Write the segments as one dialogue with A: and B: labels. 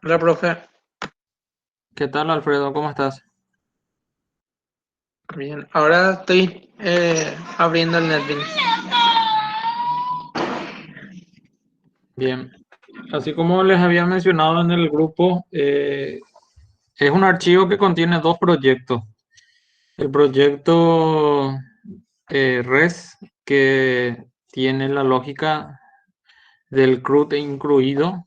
A: Hola, profe.
B: ¿Qué tal, Alfredo? ¿Cómo estás?
A: Bien. Ahora estoy abriendo el NetBeans.
B: Bien. Así como les había mencionado en el grupo, es un archivo que contiene dos proyectos. El proyecto res, que tiene la lógica del CRUD incluido,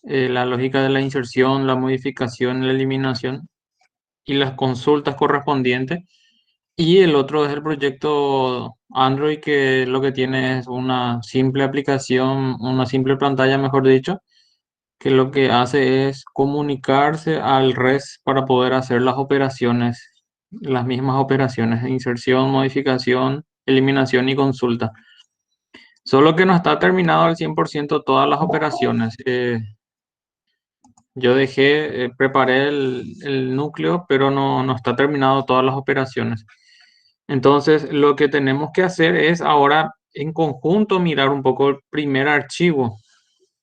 B: la lógica de la inserción, la modificación, la eliminación y las consultas correspondientes. Y el otro es el proyecto Android, que lo que tiene es una simple aplicación, una simple pantalla, mejor dicho, que lo que hace es comunicarse al res para poder hacer las operaciones, las mismas operaciones de inserción, modificación, eliminación y consulta. Solo que no está terminado al 100% todas las operaciones. Yo preparé el núcleo, pero no está terminado todas las operaciones. Entonces, lo que tenemos que hacer es ahora en conjunto mirar un poco el primer archivo.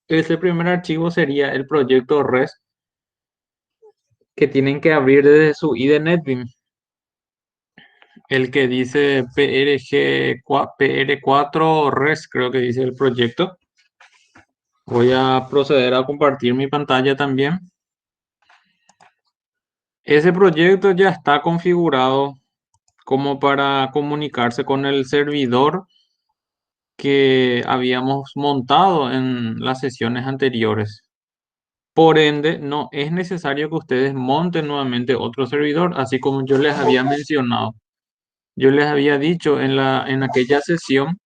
B: Ese primer archivo sería el proyecto res que tienen que abrir desde su IDE NetBeam, el que dice PR4 res, creo que dice el proyecto. Voy a proceder a compartir mi pantalla también. Ese proyecto ya está configurado como para comunicarse con el servidor que habíamos montado en las sesiones anteriores. Por ende, no es necesario que ustedes monten nuevamente otro servidor, así como yo les había mencionado. Yo les había dicho en aquella sesión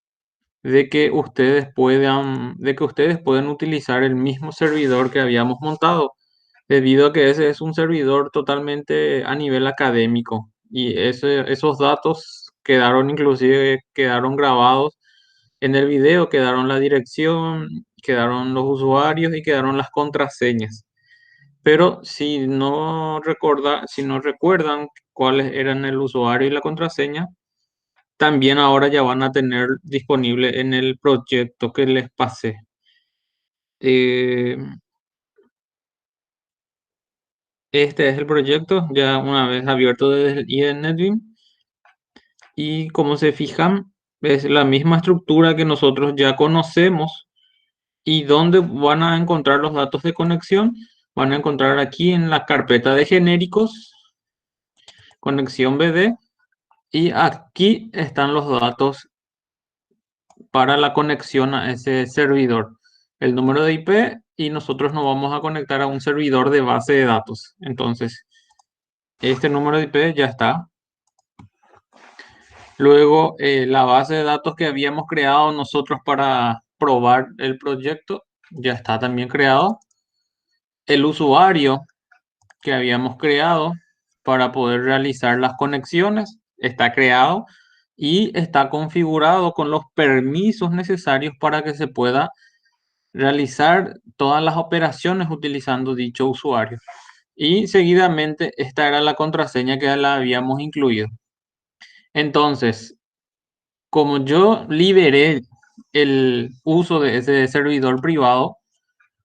B: de que ustedes pueden utilizar el mismo servidor que habíamos montado, debido a que ese es un servidor totalmente a nivel académico y esos datos quedaron grabados en el video, quedaron la dirección, quedaron los usuarios y quedaron las contraseñas. Pero si no recuerdan cuáles eran el usuario y la contraseña, también ahora ya van a tener disponible en el proyecto que les pasé. Eh, este es el proyecto, ya una vez abierto desde el IE NetBeam. Y como se fijan, es la misma estructura que nosotros ya conocemos. ¿Y dónde van a encontrar los datos de conexión? Van a encontrar aquí en la carpeta de genéricos, conexión BD, y aquí están los datos para la conexión a ese servidor, el número de IP, y nosotros nos vamos a conectar a un servidor de base de datos. Entonces, este número de IP ya está. Luego, la base de datos que habíamos creado nosotros para probar el proyecto ya está también creado. El usuario que habíamos creado para poder realizar las conexiones está creado y está configurado con los permisos necesarios para que se pueda realizar todas las operaciones utilizando dicho usuario. Y seguidamente esta era la contraseña que la habíamos incluido. Entonces, como yo liberé el uso de ese servidor privado,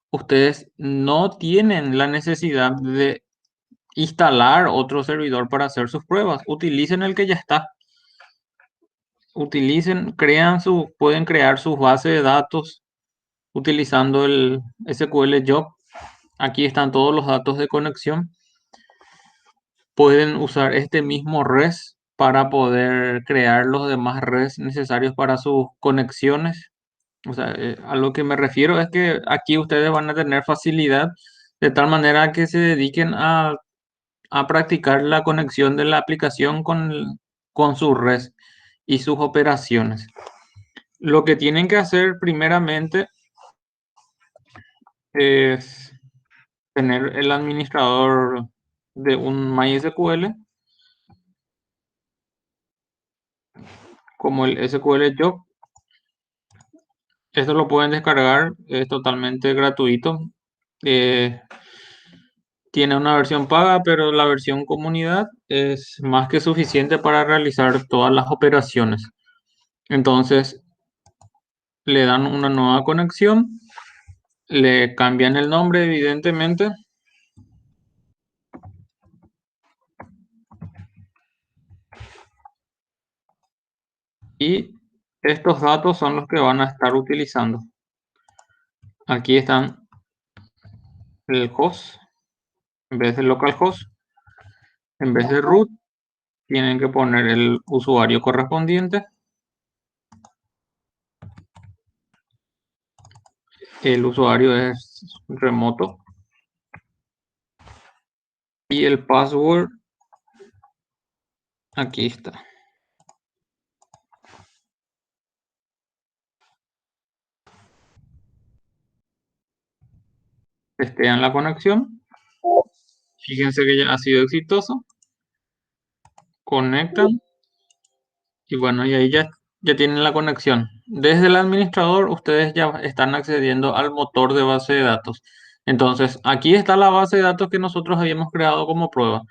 B: ustedes no tienen la necesidad de instalar otro servidor para hacer sus pruebas. Utilicen el que ya está. Pueden crear sus bases de datos utilizando el SQL Job. Aquí están todos los datos de conexión. Pueden usar este mismo res para poder crear los demás res necesarios para sus conexiones. O sea, a lo que me refiero es que aquí ustedes van a tener facilidad de tal manera que se dediquen a practicar la conexión de la aplicación con su red y sus operaciones. Lo que tienen que hacer primeramente es tener el administrador de un MySQL, como el SQL Job. Esto lo pueden descargar, es totalmente gratuito. Eh, Tiene una versión paga, pero la versión comunidad es más que suficiente para realizar todas las operaciones. Entonces, le dan una nueva conexión le cambian el nombre, evidentemente. Y estos datos son los que van a estar utilizando. Aquí están el host, en vez de localhost, en vez de root, tienen que poner el usuario correspondiente. El usuario es remoto. Y el password, aquí está. Testean la conexión. Fíjense que ya ha sido exitoso. Conectan. Y bueno, y ahí ya tienen la conexión. Desde el administrador, ustedes ya están accediendo al motor de base de datos. Entonces, aquí está la base de datos que nosotros habíamos creado como prueba.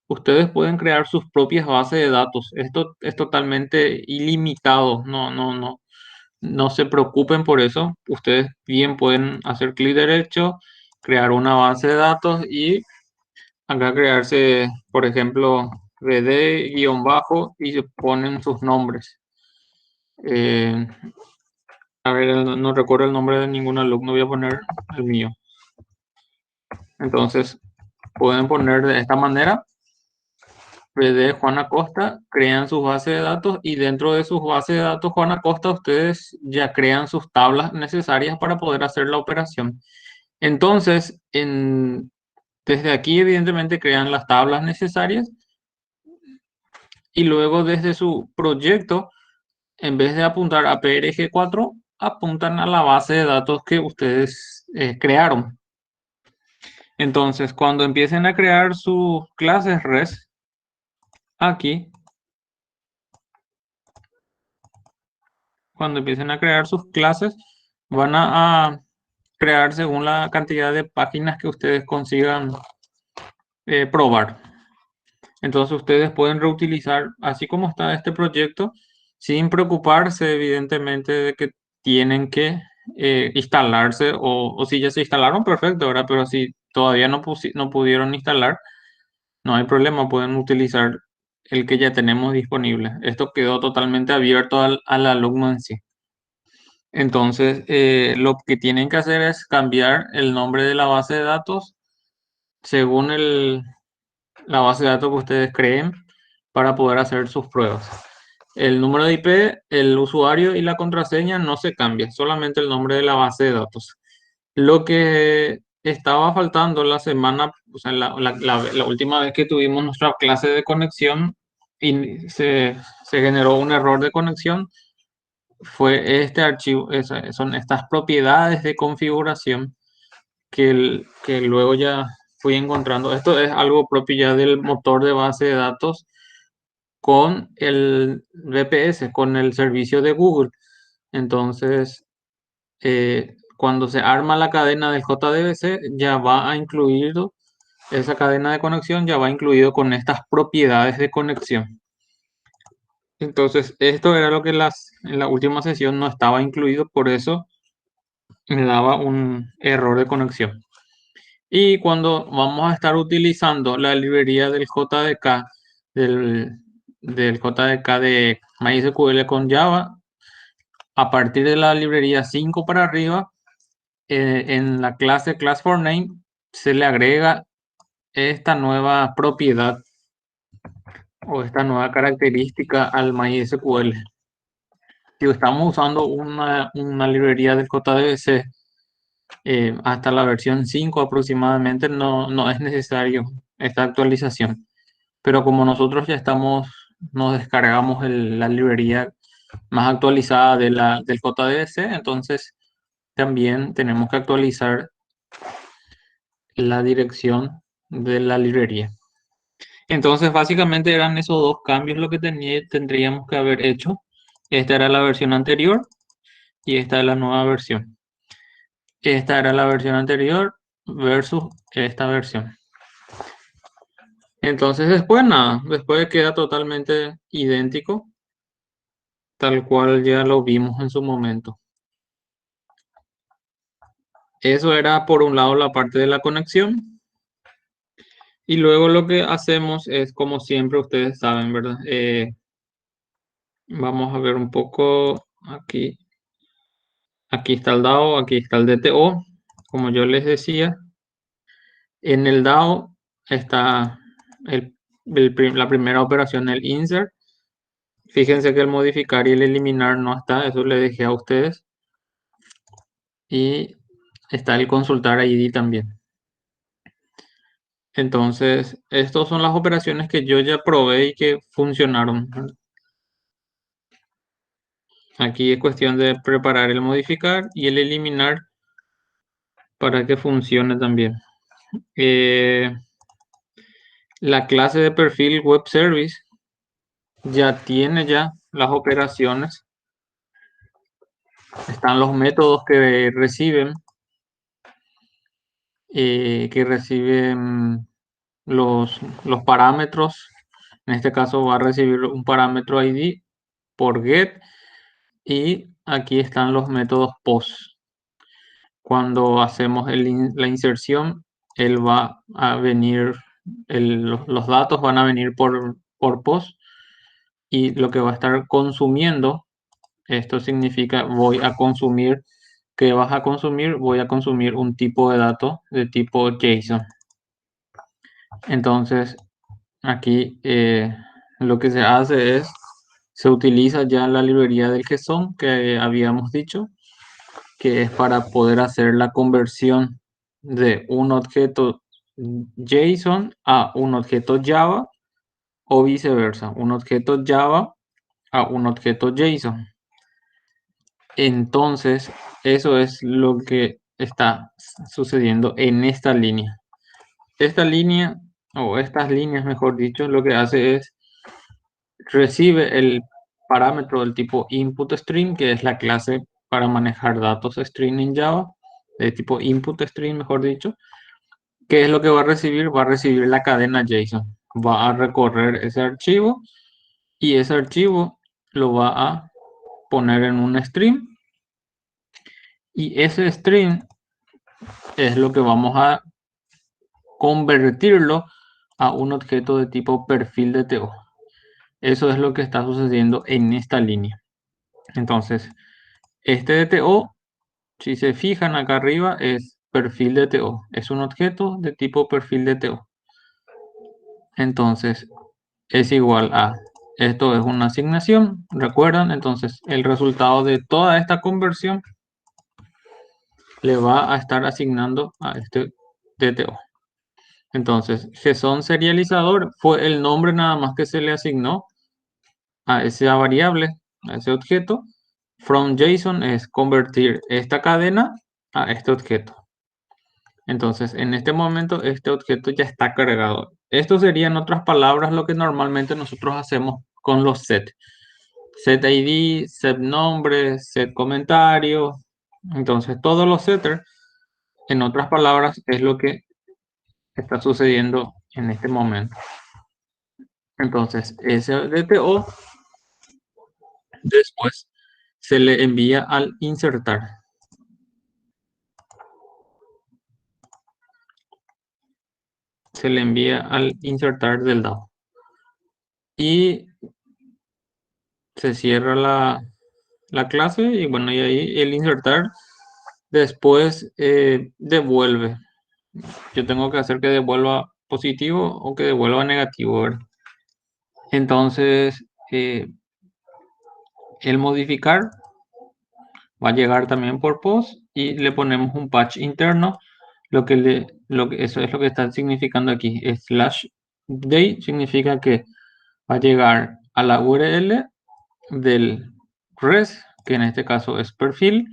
B: Ustedes pueden crear sus propias bases de datos. Esto es totalmente ilimitado. No se preocupen por eso. Ustedes bien pueden hacer clic derecho, crear una base de datos y acá crearse, por ejemplo, bd-bajo y se ponen sus nombres. Eh, a ver, no recuerdo el nombre de ningún alumno, voy a poner el mío. Entonces, pueden poner de esta manera, bd Juan Acosta, crean sus bases de datos y dentro de sus bases de datos Juan Acosta, ustedes ya crean sus tablas necesarias para poder hacer la operación. Entonces, desde aquí evidentemente crean las tablas necesarias y luego desde su proyecto, en vez de apuntar a PRG4, apuntan a la base de datos que ustedes crearon. Entonces, cuando empiecen a crear sus clases REST, aquí, cuando empiecen a crear sus clases, van a crear según la cantidad de páginas que ustedes consigan probar. Entonces, ustedes pueden reutilizar, así como está este proyecto, sin preocuparse, evidentemente, de que tienen que instalarse o si ya se instalaron, perfecto, ¿verdad? Pero si todavía no pudieron instalar, no hay problema, pueden utilizar el que ya tenemos disponible. Esto quedó totalmente abierto al alumno en sí. Entonces, lo que tienen que hacer es cambiar el nombre de la base de datos según la base de datos que ustedes creen para poder hacer sus pruebas. El número de IP, el usuario y la contraseña no se cambia, solamente el nombre de la base de datos. Lo que estaba faltando la semana, o sea, la última vez que tuvimos nuestra clase de conexión y se generó un error de conexión, fue este archivo, son estas propiedades de configuración que luego ya fui encontrando. Esto es algo propio ya del motor de base de datos con el VPS, con el servicio de Google. Entonces, cuando se arma la cadena del JDBC, ya va a incluido, esa cadena de conexión ya va incluido con estas propiedades de conexión. Entonces, esto era lo que en la última sesión no estaba incluido, por eso me daba un error de conexión. Y cuando vamos a estar utilizando la librería del JDK, del JDK de MySQL con Java, a partir de la librería 5 para arriba, en la clase class4name se le agrega esta nueva propiedad o esta nueva característica al MySQL. Si estamos usando una librería del JDBC hasta la versión 5 aproximadamente, no es necesario esta actualización. Pero como nosotros ya nos descargamos la librería más actualizada del JDBC, entonces también tenemos que actualizar la dirección de la librería. Entonces, básicamente eran esos dos cambios lo que tendríamos que haber hecho. Esta era la versión anterior y esta es la nueva versión. Esta era la versión anterior versus esta versión. Entonces, después nada, después queda totalmente idéntico, tal cual ya lo vimos en su momento. Eso era por un lado la parte de la conexión. Y luego lo que hacemos es, como siempre ustedes saben, ¿verdad? Vamos a ver un poco aquí. Aquí está el DAO, aquí está el DTO. Como yo les decía, en el DAO está la primera operación, el insert. Fíjense que el modificar y el eliminar no está, eso le dejé a ustedes. Y está el consultar ID también. Entonces, estas son las operaciones que yo ya probé y que funcionaron. Aquí es cuestión de preparar el modificar y el eliminar para que funcione también. La clase de perfil web service ya tiene las operaciones. Están los métodos que reciben los parámetros. En este caso va a recibir un parámetro ID por get y aquí están los métodos post. Cuando hacemos la inserción, él va a venir, los datos van a venir por post y lo que va a estar consumiendo, esto significa voy a consumir, ¿qué vas a consumir? Voy a consumir un tipo de dato de tipo JSON. Entonces, aquí lo que se hace es, se utiliza ya la librería del JSON que habíamos dicho, que es para poder hacer la conversión de un objeto JSON a un objeto Java o viceversa, un objeto Java a un objeto JSON. Entonces, eso es lo que está sucediendo en esta línea. Esta línea, o estas líneas, mejor dicho, lo que hace es recibe el parámetro del tipo input_string, que es la clase para manejar datos string en Java, de tipo input_string, mejor dicho. ¿Qué es lo que va a recibir? Va a recibir la cadena JSON. Va a recorrer ese archivo y ese archivo lo va a poner en un string. Y ese string es lo que vamos a convertirlo a un objeto de tipo perfil DTO. Eso es lo que está sucediendo en esta línea. Entonces, este DTO, si se fijan acá arriba, es perfil DTO. Es un objeto de tipo perfil DTO. Entonces, es igual a, esto es una asignación, ¿recuerdan? Entonces, el resultado de toda esta conversión le va a estar asignando a este DTO. Entonces, JSON serializador fue el nombre nada más que se le asignó a esa variable, a ese objeto. From JSON es convertir esta cadena a este objeto. Entonces, en este momento, este objeto ya está cargado. Esto sería, en otras palabras, lo que normalmente nosotros hacemos con los set. Set ID, set nombre, set comentario. Entonces, todos los setters, en otras palabras, es lo que está sucediendo en este momento. Entonces, ese DTO después se le envía al insertar. Se le envía al insertar del DAO. Y se cierra la clase y bueno, y ahí el insertar después devuelve. Yo tengo que hacer que devuelva positivo o que devuelva negativo, ¿verdad? Entonces, el modificar va a llegar también por post y le ponemos un patch interno. Eso es lo que está significando aquí. /day significa que va a llegar a la URL del res, que en este caso es perfil,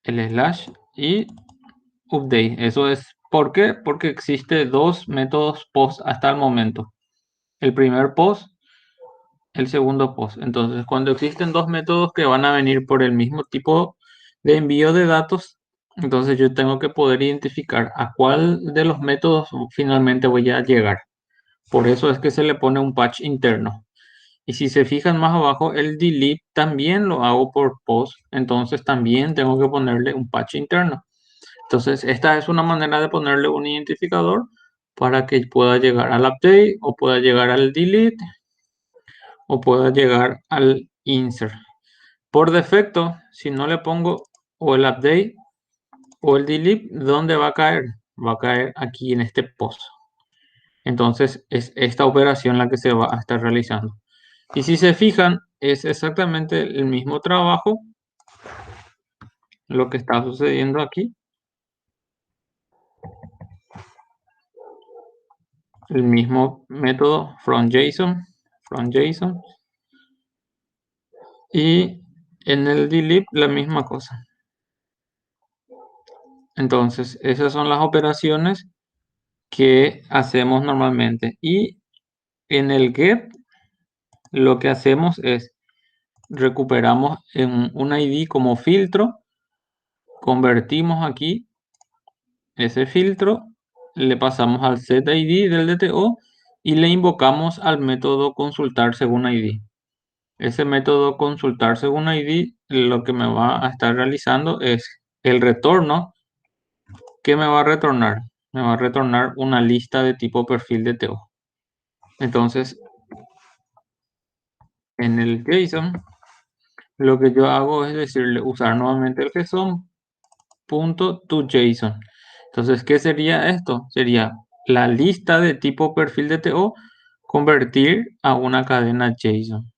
B: el slash y update. Eso es, ¿por qué? Porque existe dos métodos post hasta el momento. El primer post, el segundo post. Entonces, cuando existen dos métodos que van a venir por el mismo tipo de envío de datos, entonces yo tengo que poder identificar a cuál de los métodos finalmente voy a llegar. Por eso es que se le pone un patch interno. Y si se fijan más abajo, el delete también lo hago por post. Entonces también tengo que ponerle un patch interno. Entonces esta es una manera de ponerle un identificador para que pueda llegar al update o pueda llegar al delete o pueda llegar al insert. Por defecto, si no le pongo o el update o el delete, ¿dónde va a caer? Va a caer aquí en este post. Entonces es esta operación la que se va a estar realizando. Y si se fijan, es exactamente el mismo trabajo lo que está sucediendo aquí. El mismo método from JSON. Y en el delete la misma cosa. Entonces, esas son las operaciones que hacemos normalmente. Y en el get, lo que hacemos es recuperamos en un ID como filtro, convertimos aquí ese filtro, le pasamos al setID del DTO y le invocamos al método consultar según ID. Ese método consultar según ID lo que me va a estar realizando es el retorno. ¿Qué me va a retornar? Me va a retornar una lista de tipo perfil DTO. Entonces, en el JSON, lo que yo hago es decirle usar nuevamente el JSON.toJSON. Entonces, ¿qué sería esto? Sería la lista de tipo perfil DTO convertir a una cadena JSON.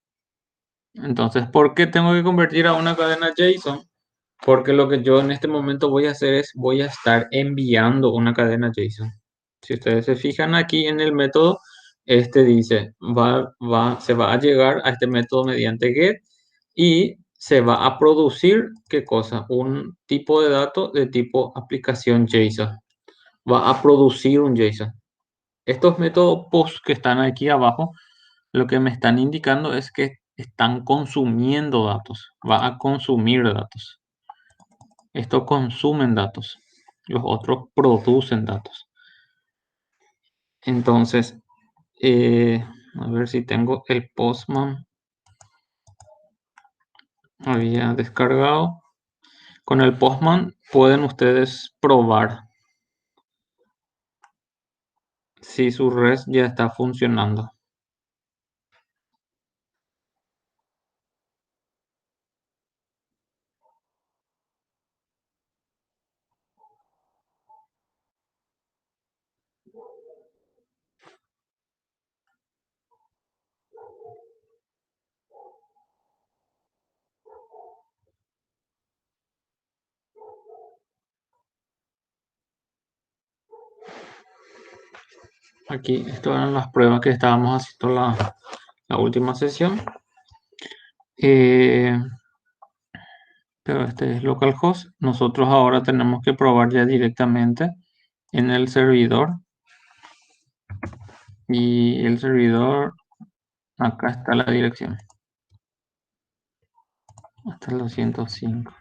B: Entonces, ¿por qué tengo que convertir a una cadena JSON? Porque lo que yo en este momento voy a hacer es voy a estar enviando una cadena JSON. Si ustedes se fijan aquí en el método, este dice se va a llegar a este método mediante get y se va a producir, ¿qué cosa? Un tipo de dato de tipo aplicación JSON. Va a producir un JSON. Estos métodos post que están aquí abajo, lo que me están indicando es que están consumiendo datos. Va a consumir datos. Estos consumen datos. Los otros producen datos. Entonces, a ver si tengo el Postman. Había descargado. Con el Postman pueden ustedes probar si su red ya está funcionando. Aquí, estas eran las pruebas que estábamos haciendo la última sesión. Pero este es localhost. Nosotros ahora tenemos que probar ya directamente en el servidor. Y el servidor, acá está la dirección. Hasta el 205.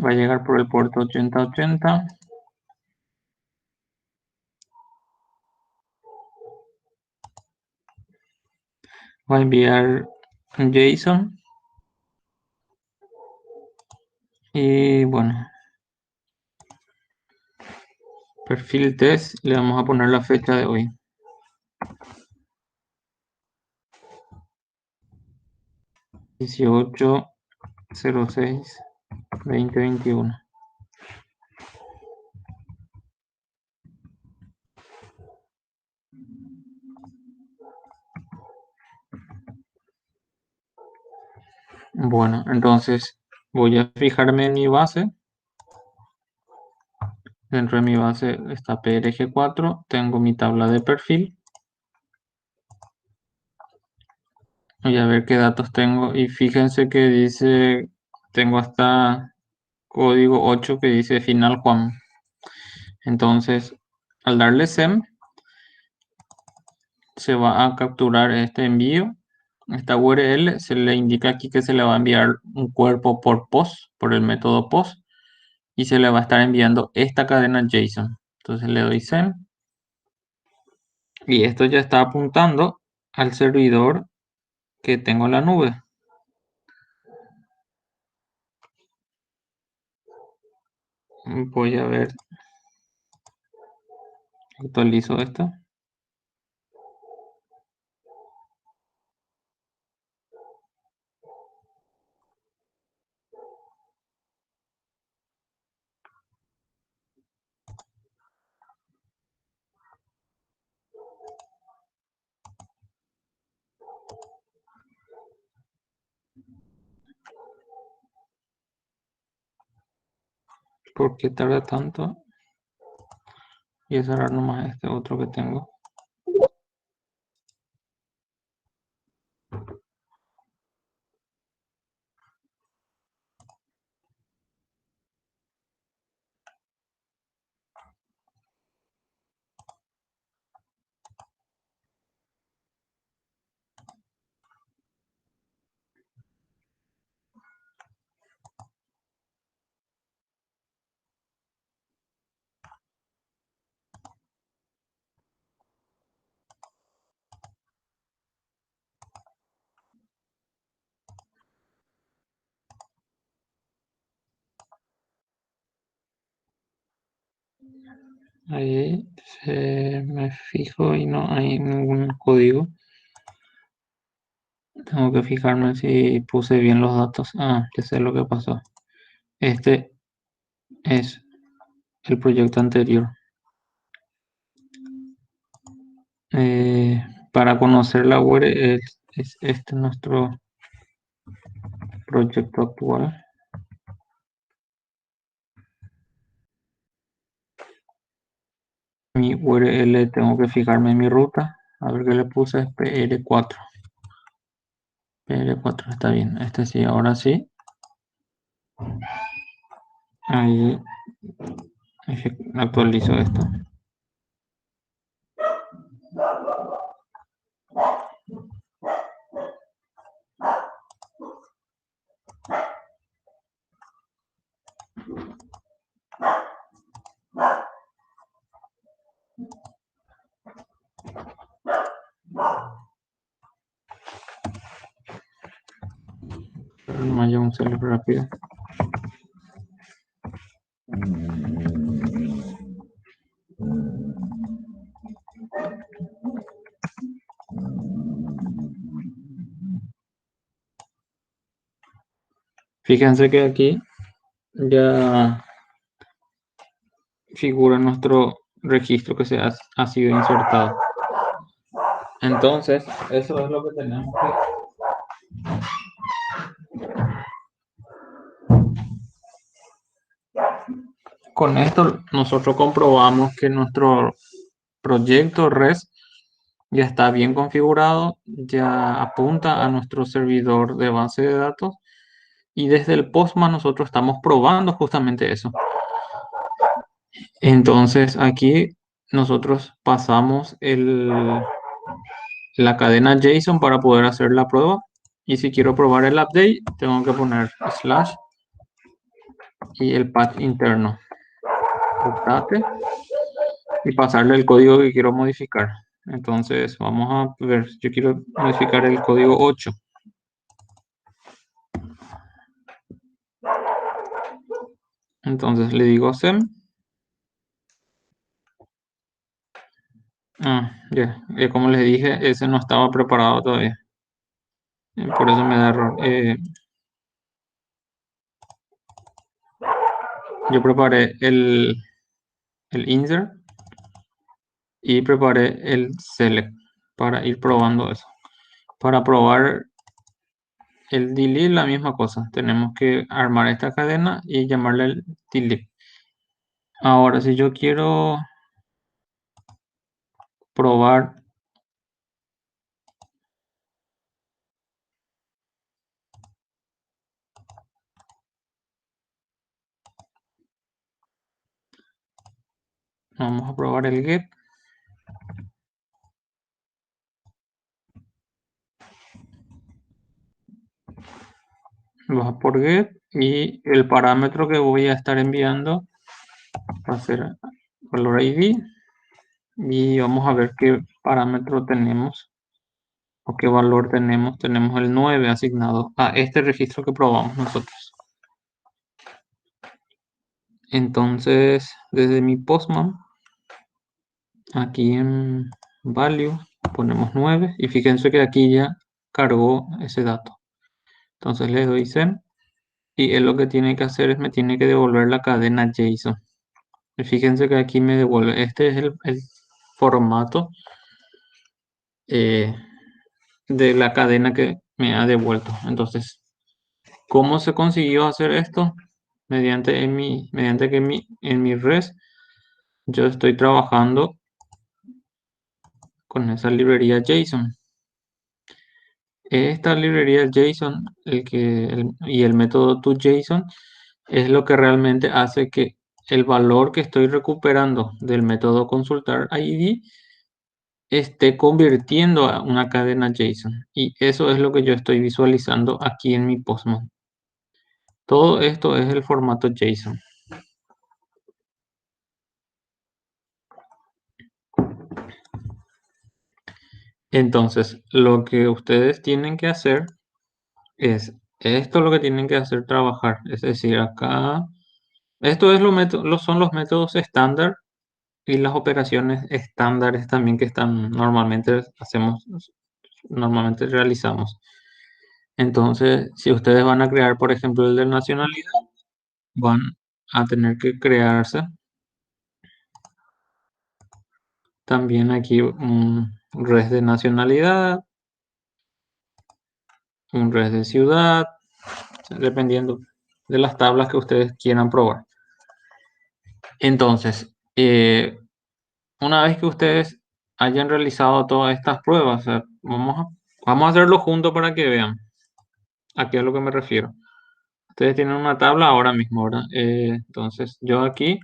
B: Va a llegar por el puerto 8080. Va a enviar un JSON. Y bueno, perfil test, le vamos a poner la fecha de hoy. 18/06/2021. Bueno, entonces voy a fijarme en mi base. Dentro de mi base está PRG4. Tengo mi tabla de perfil. Voy a ver qué datos tengo. Y fíjense que dice, tengo hasta código 8 que dice final Juan. Entonces, al darle SEM, se va a capturar este envío esta URL se le indica aquí que se le va a enviar un cuerpo por POST, por el método POST, y se le va a estar enviando esta cadena JSON. Entonces le doy send y esto ya está apuntando al servidor que tengo en la nube. Voy a ver, actualizo esto. ¿Por qué tarda tanto? Voy a cerrar nomás este otro que tengo. Ahí me fijo y no hay ningún código. Tengo que fijarme si puse bien los datos. Ah, ya sé lo que pasó. Este es el proyecto anterior. Para conocer la URL es este nuestro proyecto actual. Mi URL tengo que fijarme en mi ruta. A ver qué le puse, es PR4. PR4 está bien. Este sí, ahora sí. Ahí actualizo esto. No haya un celo rápido. Fíjense que aquí ya figura nuestro registro que ha sido insertado. Entonces, eso es lo que tenemos que... Con esto nosotros comprobamos que nuestro proyecto REST ya está bien configurado, ya apunta a nuestro servidor de base de datos y desde el Postman nosotros estamos probando justamente eso. Entonces aquí nosotros pasamos la cadena JSON para poder hacer la prueba y si quiero probar el update tengo que poner slash y el path interno update y pasarle el código que quiero modificar. Entonces vamos a ver, yo quiero modificar el código 8. Entonces le digo sem. Ya, como les dije, ese no estaba preparado todavía. Por eso me da error. Yo preparé el insert y preparé el select para ir probando eso. Para probar el delete, la misma cosa. Tenemos que armar esta cadena y llamarle el delete. Ahora, si yo quiero probar vamos a probar el get. vas por get y el parámetro que voy a estar enviando va a ser valor ID y vamos a ver qué parámetro tenemos o qué valor tenemos. Tenemos el 9 asignado a este registro que probamos nosotros. Entonces, desde mi postman, aquí en value ponemos 9 y fíjense que aquí ya cargó ese dato. Entonces le doy send y él lo que tiene que hacer es me tiene que devolver la cadena JSON. Y fíjense que aquí me devuelve, este es el formato de la cadena que me ha devuelto. Entonces, ¿cómo se consiguió hacer esto? Mediante que en mi res yo estoy trabajando con esa librería JSON. Esta librería JSON y el método toJSON es lo que realmente hace que el valor que estoy recuperando del método consultar ID esté convirtiendo a una cadena JSON. Y eso es lo que yo estoy visualizando aquí en mi Postman. Todo esto es el formato JSON. Entonces, lo que ustedes tienen que hacer es esto lo que tienen que hacer trabajar. Es decir, acá, esto es son los métodos estándar y las operaciones estándares también que normalmente realizamos. Entonces, si ustedes van a crear, por ejemplo, el de nacionalidad, van a tener que crearse también aquí un res de nacionalidad, un res de ciudad, dependiendo de las tablas que ustedes quieran probar. Entonces, una vez que ustedes hayan realizado todas estas pruebas, vamos a hacerlo juntos para que vean a qué es lo que me refiero. Ustedes tienen una tabla ahora mismo, ¿verdad? Entonces, yo aquí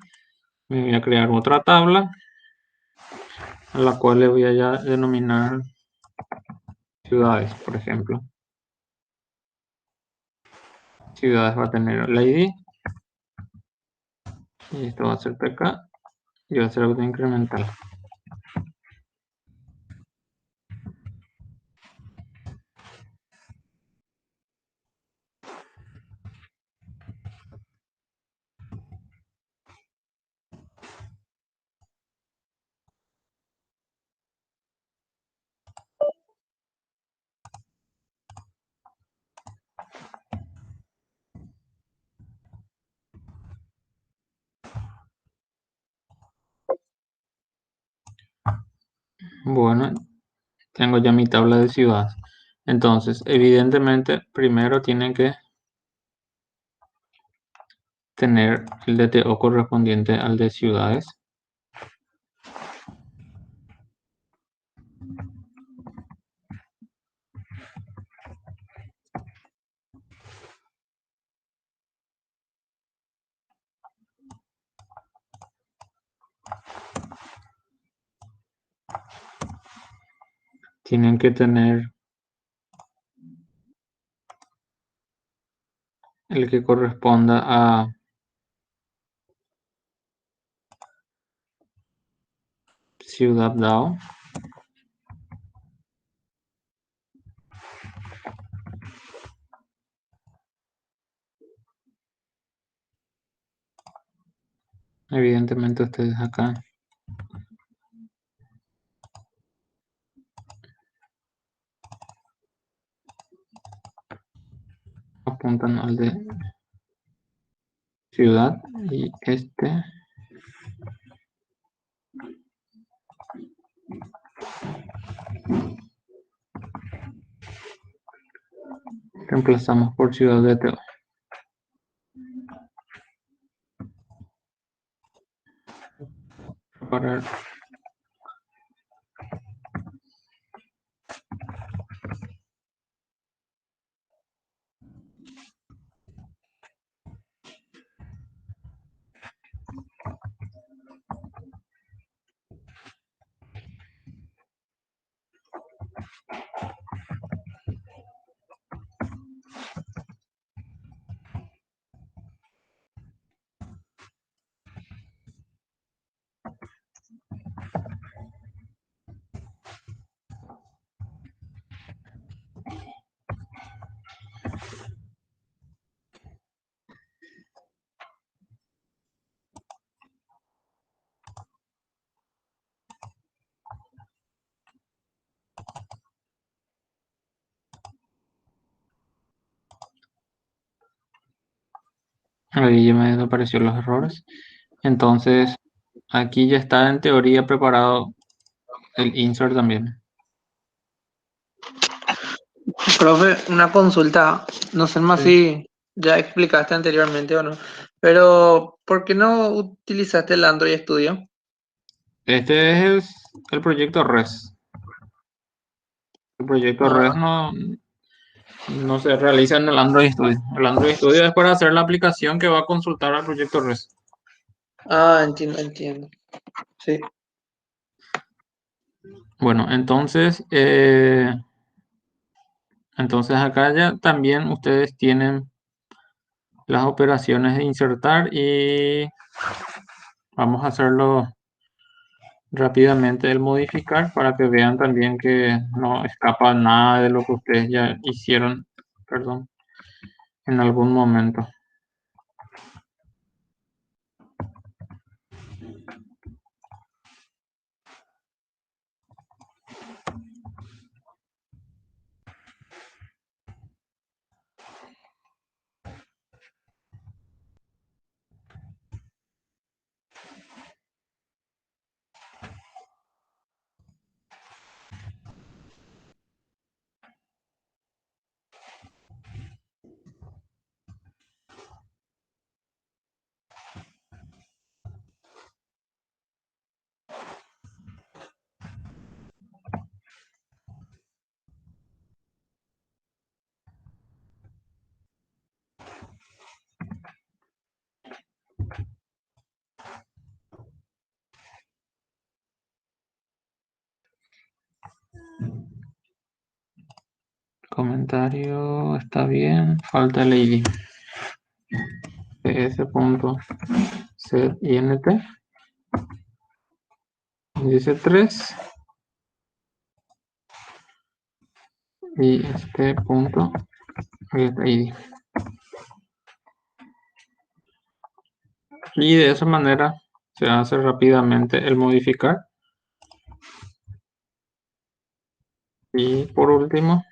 B: me voy a crear otra tabla a la cual le voy a ya denominar ciudades, por ejemplo. Ciudades va a tener el ID y esto va a ser PK y va a ser auto incremental. Bueno, tengo ya mi tabla de ciudades. Entonces, evidentemente, primero tienen que tener el DTO correspondiente al de ciudades. Tienen que tener el que corresponda a Ciudad DAO. Evidentemente ustedes acá apuntan al de ciudad y este reemplazamos por ciudad DTO. Para Ahí ya me desaparecieron los errores. Entonces, aquí ya está en teoría preparado el insert también.
A: Profe, una consulta, no sé más
B: Sí.
A: si ya explicaste anteriormente o no, pero ¿por qué no utilizaste el Android Studio?
B: Este es el proyecto REST. El proyecto REST
A: Ah,
B: no se realiza en el Android Studio. El Android Studio es para hacer la aplicación que va a consultar al proyecto REST.
A: entiendo, entiendo. Sí.
B: Bueno, entonces acá ya también ustedes tienen las operaciones de insertar y vamos a hacerlo rápidamente el modificar para que vean también que no escapa nada de lo que ustedes ya hicieron, perdón, en algún momento. Comentario está bien, falta el ID. ps.setInt dice 3 y este punto getID. Y de esa manera se hace rápidamente el modificar. Y por último,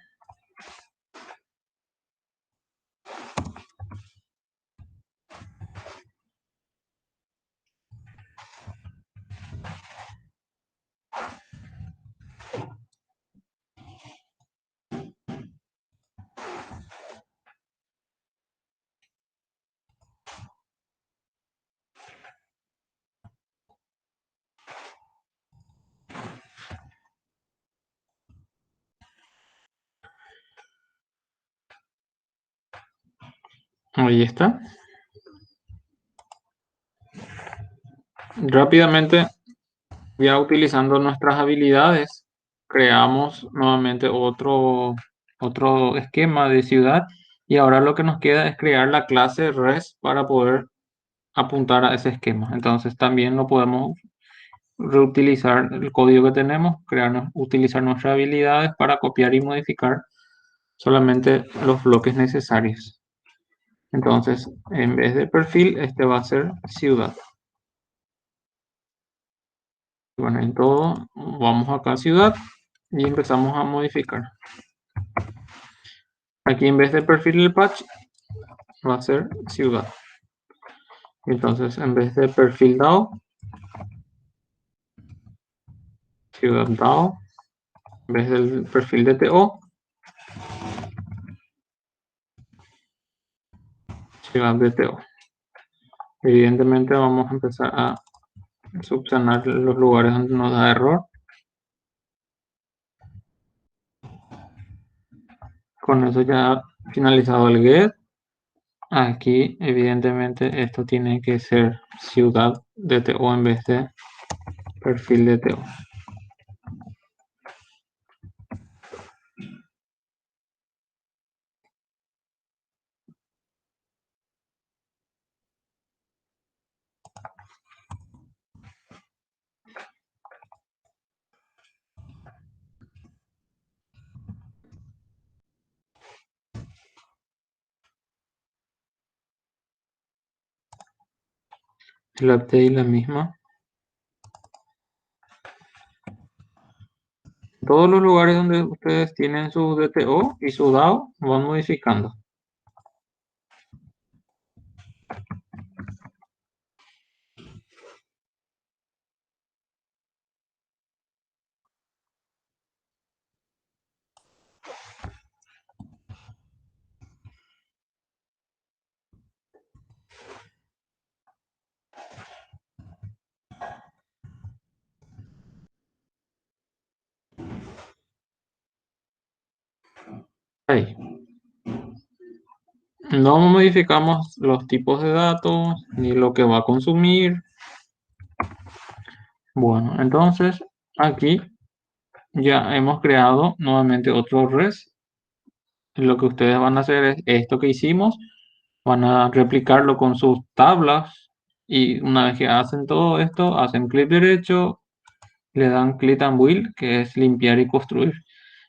B: ahí está. Rápidamente, ya utilizando nuestras habilidades, creamos nuevamente otro esquema de ciudad y ahora lo que nos queda es crear la clase res para poder apuntar a ese esquema. Entonces también lo podemos reutilizar el código que tenemos, utilizar nuestras habilidades para copiar y modificar solamente los bloques necesarios. Entonces, en vez de perfil, este va a ser ciudad. Bueno, en todo, vamos acá a ciudad y empezamos a modificar. Aquí en vez de perfil del patch, va a ser ciudad. Entonces, en vez de perfil DAO, ciudad DAO. En vez del perfil de TO, ciudad de TO. Evidentemente vamos a empezar a subsanar los lugares donde nos da error. Con eso ya finalizado el get. Aquí evidentemente esto tiene que ser ciudad de TO en vez de perfil de TO. El update la misma. Todos los lugares donde ustedes tienen su DTO y su DAO van modificando. Ahí. No modificamos los tipos de datos ni lo que va a consumir. Bueno, entonces aquí ya hemos creado nuevamente otro res. Lo que ustedes van a hacer es esto que hicimos, van a replicarlo con sus tablas y una vez que hacen todo esto, hacen clic derecho, le dan click and build, que es limpiar y construir.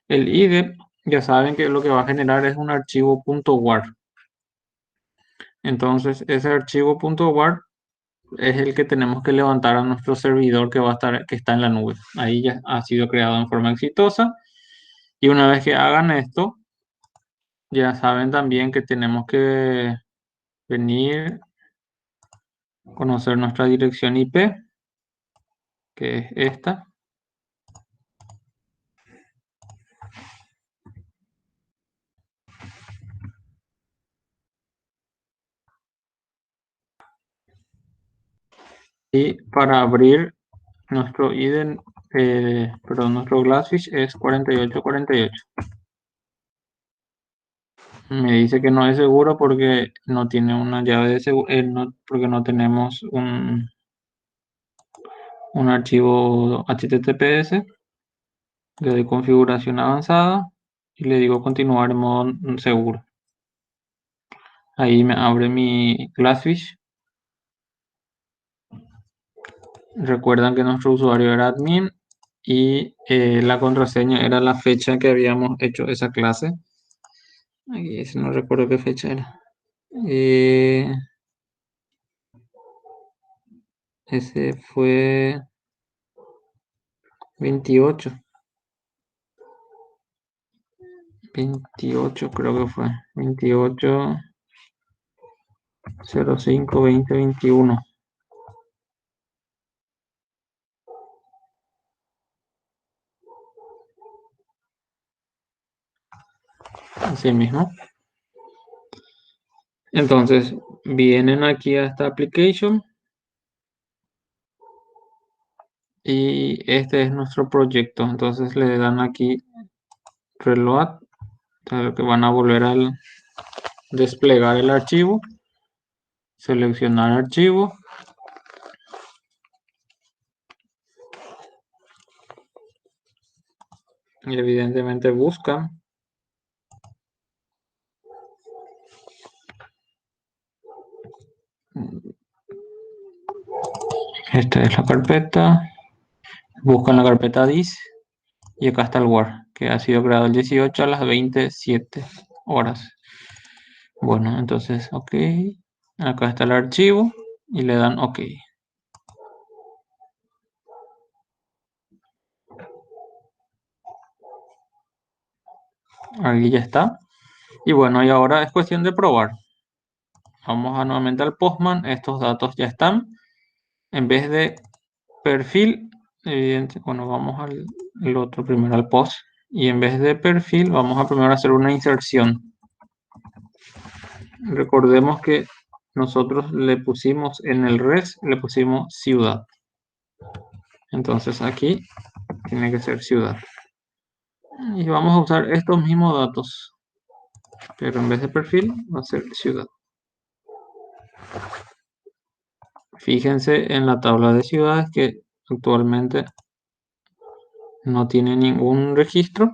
B: El IDE, ya saben que lo que va a generar es un archivo .war. Entonces ese archivo .war es el que tenemos que levantar a nuestro servidor que está en la nube. Ahí ya ha sido creado en forma exitosa. Y una vez que hagan esto, ya saben también que tenemos que venir, conocer nuestra dirección IP, que es esta. Y para abrir nuestro IDE, nuestro Glassfish es 4848. Me dice que no es seguro porque no tiene una llave de seguridad, porque no tenemos un archivo HTTPS. Le doy configuración avanzada y le digo continuar en modo seguro. Ahí me abre mi Glassfish. Recuerdan que nuestro usuario era admin y la contraseña era la fecha que habíamos hecho esa clase. Aquí no recuerdo qué fecha era. Ese fue 28. 28 creo que fue. 28 05 2021. Así mismo. Entonces, vienen aquí a esta application y este es nuestro proyecto. Entonces le dan aquí reload, que van a volver a desplegar el archivo, seleccionar archivo, y evidentemente buscan. Esta es la carpeta, buscan la carpeta dis y acá está el war, que ha sido creado el 18 a las 27 horas. Bueno, entonces, ok. Acá está el archivo y le dan ok. Aquí ya está. Y bueno, y ahora es cuestión de probar. Vamos a nuevamente al Postman. Estos datos ya están. En vez de perfil, bueno, vamos al otro primero, al post. Y en vez de perfil, vamos a primero hacer una inserción. Recordemos que nosotros le pusimos en el res, le pusimos ciudad. Entonces aquí tiene que ser ciudad. Y vamos a usar estos mismos datos, pero en vez de perfil va a ser ciudad. Fíjense en la tabla de ciudades que actualmente no tiene ningún registro.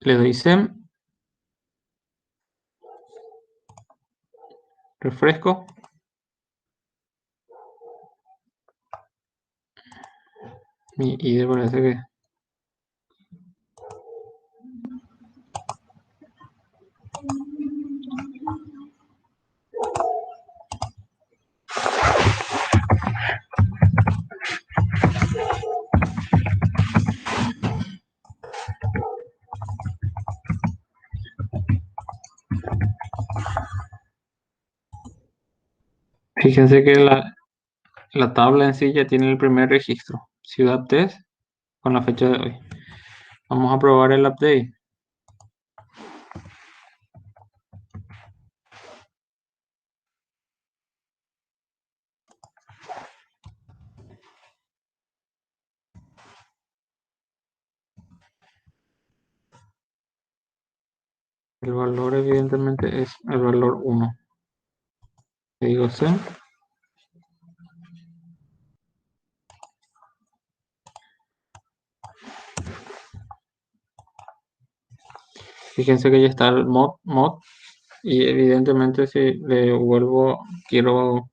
B: Le doy SEM, refresco. Mi ID parece que... Fíjense que la tabla en sí ya tiene el primer registro. Ciudad test con la fecha de hoy. Vamos a probar el update. El valor evidentemente es el valor 1. Le digo C. Fíjense que ya está el mod y evidentemente si le vuelvo, quiero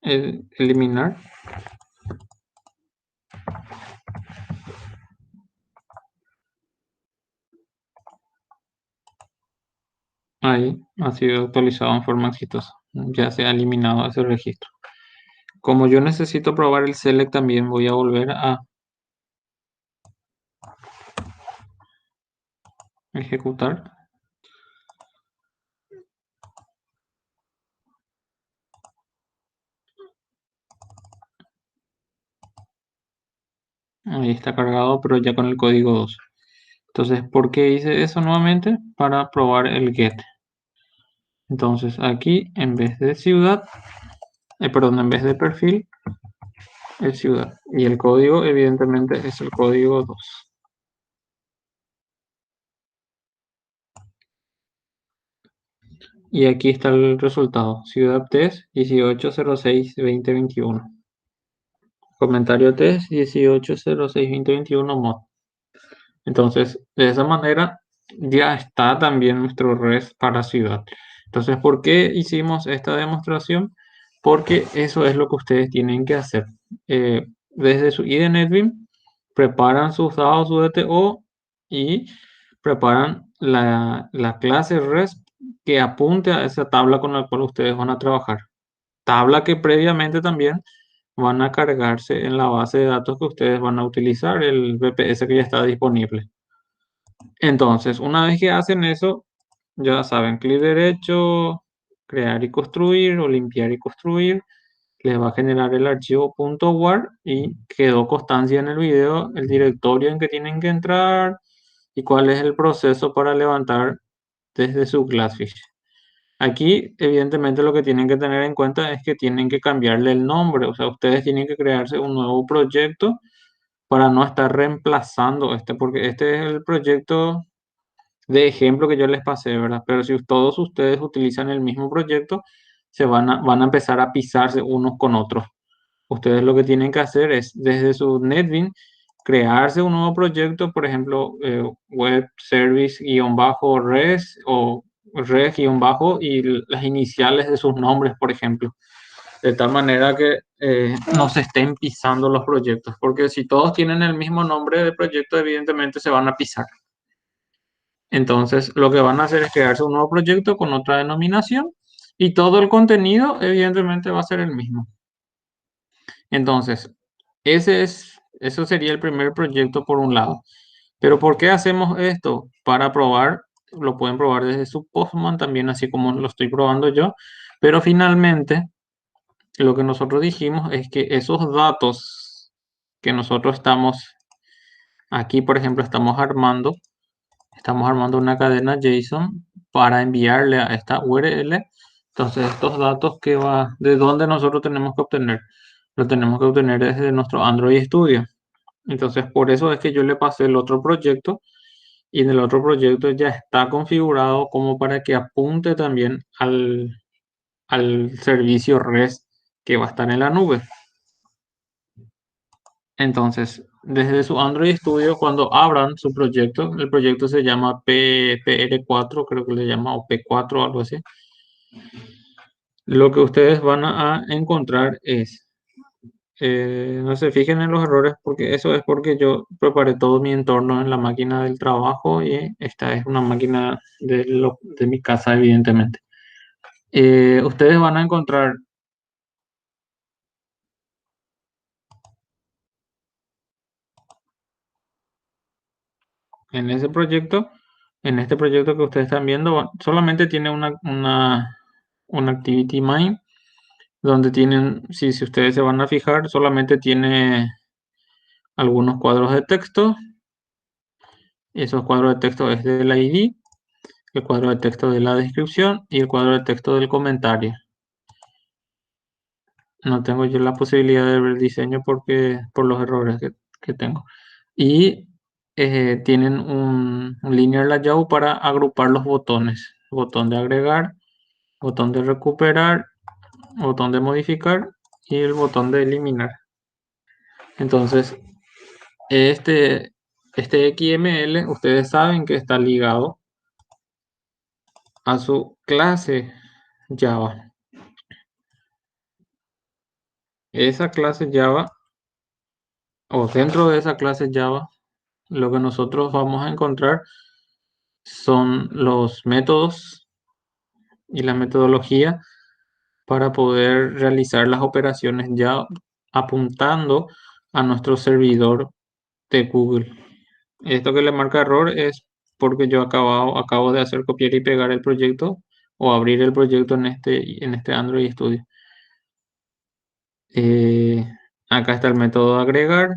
B: eliminar. Ahí ha sido actualizado en forma exitosa. Ya se ha eliminado ese registro. Como yo necesito probar el select también, voy a volver a ejecutar. Ahí está cargado, pero ya con el código 2. Entonces, ¿por qué hice eso nuevamente? Para probar el get. Entonces, aquí en vez de ciudad, perdón, en vez de perfil, es ciudad. Y el código, evidentemente, es el código 2. Y aquí está el resultado. Ciudad test 1806-2021. Comentario test 1806-2021 mod. Entonces, de esa manera ya está también nuestro REST para ciudad. Entonces, ¿por qué hicimos esta demostración? Porque eso es lo que ustedes tienen que hacer. Desde su IDE NetBeam, preparan sus dados UDTO y preparan la clase REST que apunte a esa tabla con la cual ustedes van a trabajar. Tabla que previamente también van a cargarse en la base de datos que ustedes van a utilizar, el VPS que ya está disponible. Entonces, una vez que hacen eso, ya saben, clic derecho, crear y construir o limpiar y construir, les va a generar el archivo .war y quedó constancia en el video el directorio en que tienen que entrar y cuál es el proceso para levantar desde su Glassfish. Aquí, evidentemente, lo que tienen que tener en cuenta es que tienen que cambiarle el nombre, o sea, ustedes tienen que crearse un nuevo proyecto para no estar reemplazando este, porque este es el proyecto de ejemplo que yo les pasé, ¿verdad? Pero si todos ustedes utilizan el mismo proyecto, van a empezar a pisarse unos con otros. Ustedes lo que tienen que hacer es, desde su NetBeam, crearse un nuevo proyecto, por ejemplo, web service-res o res- y las iniciales de sus nombres, por ejemplo. De tal manera que no se estén pisando los proyectos, porque si todos tienen el mismo nombre de proyecto, evidentemente se van a pisar. Entonces, lo que van a hacer es crearse un nuevo proyecto con otra denominación y todo el contenido, evidentemente, va a ser el mismo. Entonces, eso sería el primer proyecto por un lado. Pero ¿por qué hacemos esto? Para probar, lo pueden probar desde su Postman también, así como lo estoy probando yo. Pero finalmente, lo que nosotros dijimos es que esos datos que nosotros estamos aquí, por ejemplo, estamos armando una cadena JSON para enviarle a esta URL. Entonces, estos datos ¿de dónde nosotros tenemos que obtener? Lo tenemos que obtener desde nuestro Android Studio. Entonces, por eso es que yo le pasé el otro proyecto y en el otro proyecto ya está configurado como para que apunte también al servicio REST que va a estar en la nube. Entonces, desde su Android Studio, cuando abran su proyecto, el proyecto se llama PR4, creo que le llama, o P4, algo así. Lo que ustedes van a encontrar es, no se fijen en los errores, porque eso es porque yo preparé todo mi entorno en la máquina del trabajo y esta es una máquina de mi casa, evidentemente. Ustedes van a encontrar en ese proyecto, en este proyecto que ustedes están viendo, solamente tiene una activity main, donde tienen, si ustedes se van a fijar, solamente tiene algunos cuadros de texto. Esos cuadros de texto es del ID, el cuadro de texto de la descripción y el cuadro de texto del comentario. No tengo yo la posibilidad de ver el diseño por los errores que tengo. Y tienen un linear layout para agrupar los botones. Botón de agregar, botón de recuperar, botón de modificar y el botón de eliminar. Entonces, este XML, ustedes saben que está ligado a su clase Java. Esa clase Java, o dentro de esa clase Java, lo que nosotros vamos a encontrar son los métodos y la metodología para poder realizar las operaciones ya apuntando a nuestro servidor de Google. Esto que le marca error es porque yo acabo de hacer copiar y pegar el proyecto o abrir el proyecto en este Android Studio. Acá está el método agregar,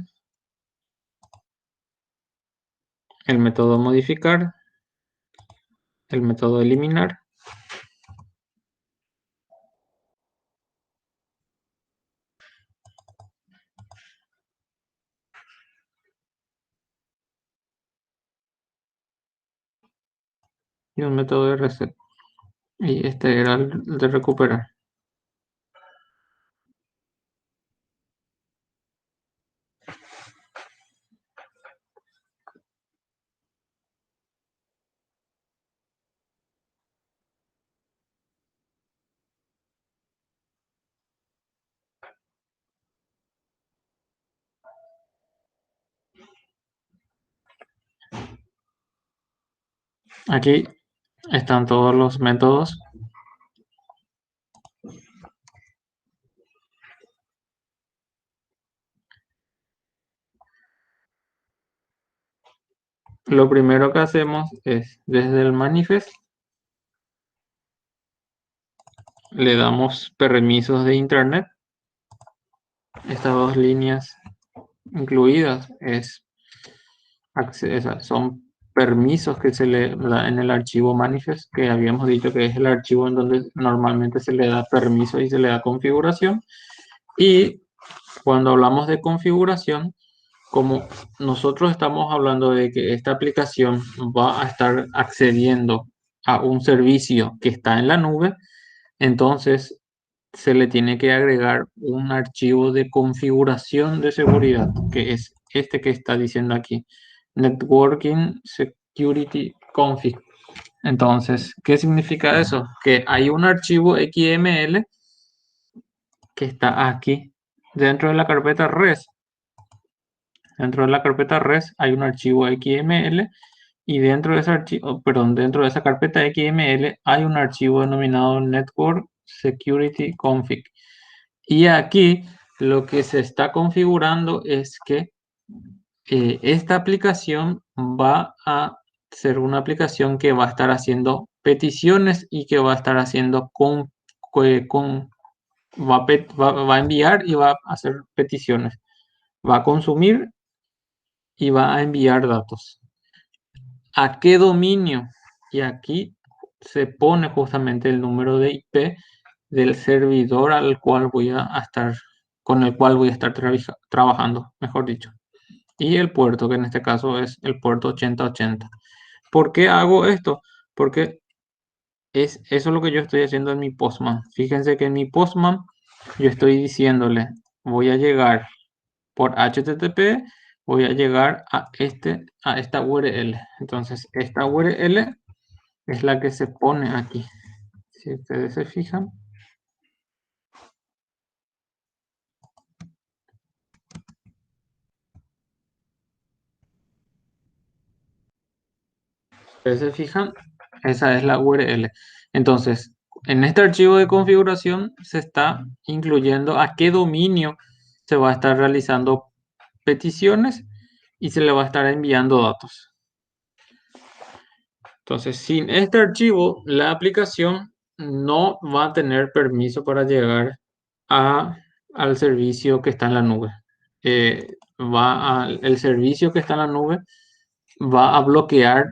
B: el método modificar, el método eliminar. Y un método de reset. Y este era el de recuperar. Aquí están todos los métodos. Lo primero que hacemos es desde el manifest le damos permisos de internet. Estas dos líneas incluidas son permisos que se le da en el archivo manifest, que habíamos dicho que es el archivo en donde normalmente se le da permiso y se le da configuración. Y cuando hablamos de configuración, como nosotros estamos hablando de que esta aplicación va a estar accediendo a un servicio que está en la nube, entonces se le tiene que agregar un archivo de configuración de seguridad, que es este que está diciendo aquí, Networking Security Config. Entonces, ¿qué significa eso? Que hay un archivo XML que está aquí dentro de la carpeta res. Dentro de la carpeta res hay un archivo XML y dentro de ese archivo, dentro de esa carpeta XML hay un archivo denominado Network Security Config. Y aquí lo que se está configurando es que esta aplicación va a ser una aplicación que va a estar haciendo peticiones y que va a estar haciendo va a enviar y va a hacer peticiones. Va a consumir y va a enviar datos. ¿A qué dominio? Y aquí se pone justamente el número de IP del servidor al cual con el cual voy a estar trabajando, mejor dicho. Y el puerto, que en este caso es el puerto 8080. ¿Por qué hago esto? Porque eso es lo que yo estoy haciendo en mi Postman. Fíjense que en mi Postman yo estoy diciéndole, voy a llegar por HTTP, voy a llegar a esta URL. Entonces, esta URL es la que se pone aquí. Si ustedes se fijan. Ustedes se fijan, esa es la URL. Entonces, en este archivo de configuración se está incluyendo a qué dominio se va a estar realizando peticiones y se le va a estar enviando datos. Entonces, sin este archivo, la aplicación no va a tener permiso para llegar al servicio que está en la nube. El servicio que está en la nube va a bloquear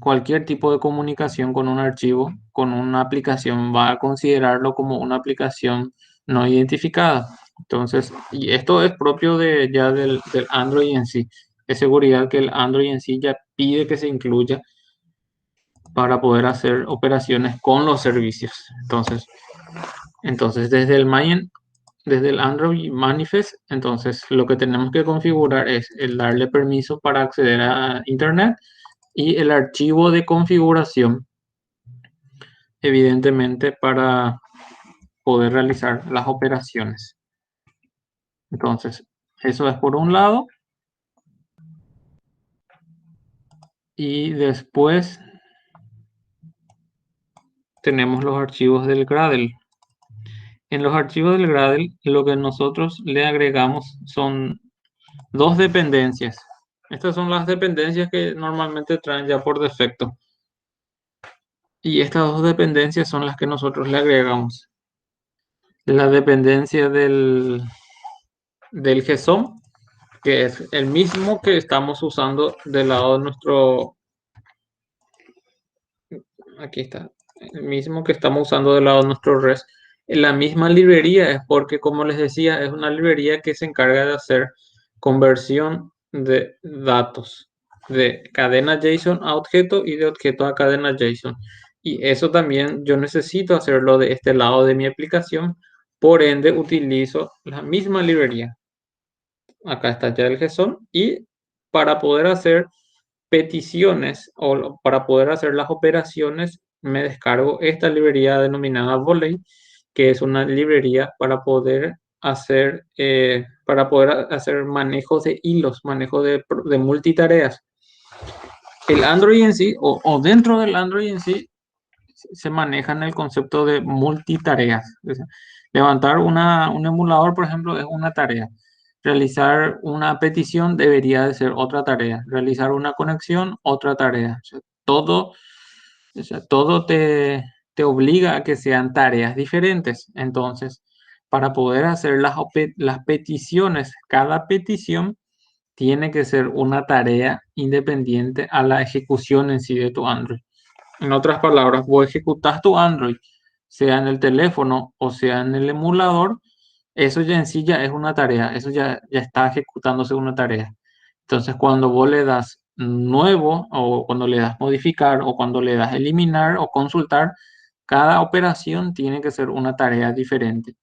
B: cualquier tipo de comunicación con un archivo, con una aplicación, va a considerarlo como una aplicación no identificada. Entonces, y esto es propio del Android en sí. es seguridad que el Android en sí ya pide que se incluya para poder hacer operaciones con los servicios. Entonces desde el Android Manifest, entonces lo que tenemos que configurar es el darle permiso para acceder a Internet y el archivo de configuración, evidentemente, para poder realizar las operaciones. Entonces, eso es por un lado. Y después tenemos los archivos del Gradle. En los archivos del Gradle, lo que nosotros le agregamos son dos dependencias. Estas son las dependencias que normalmente traen ya por defecto. Y estas dos dependencias son las que nosotros le agregamos. La dependencia del GSOM, que es el mismo que estamos usando del lado de nuestro... Aquí está. El mismo que estamos usando del lado de nuestro REST. La misma librería es porque, como les decía, es una librería que se encarga de hacer conversión de datos de cadena JSON a objeto y de objeto a cadena JSON. Y eso también yo necesito hacerlo de este lado de mi aplicación. Por ende, utilizo la misma librería. Acá está ya el JSON. Y para poder hacer peticiones o para poder hacer las operaciones, me descargo esta librería denominada Volley, que es una librería para poder hacer manejo de hilos, manejo de multitareas. El Android en sí, o dentro del Android en sí, se maneja en el concepto de multitareas. O sea, levantar un emulador, por ejemplo, es una tarea. Realizar una petición debería de ser otra tarea. Realizar una conexión, otra tarea. O sea, todo te obliga a que sean tareas diferentes. Entonces, para poder hacer las peticiones, cada petición tiene que ser una tarea independiente a la ejecución en sí de tu Android. En otras palabras, vos ejecutas tu Android, sea en el teléfono o sea en el emulador, eso ya en sí ya es una tarea, eso ya está ejecutándose una tarea. Entonces, cuando vos le das nuevo o cuando le das modificar o cuando le das eliminar o consultar, cada operación tiene que ser una tarea diferente.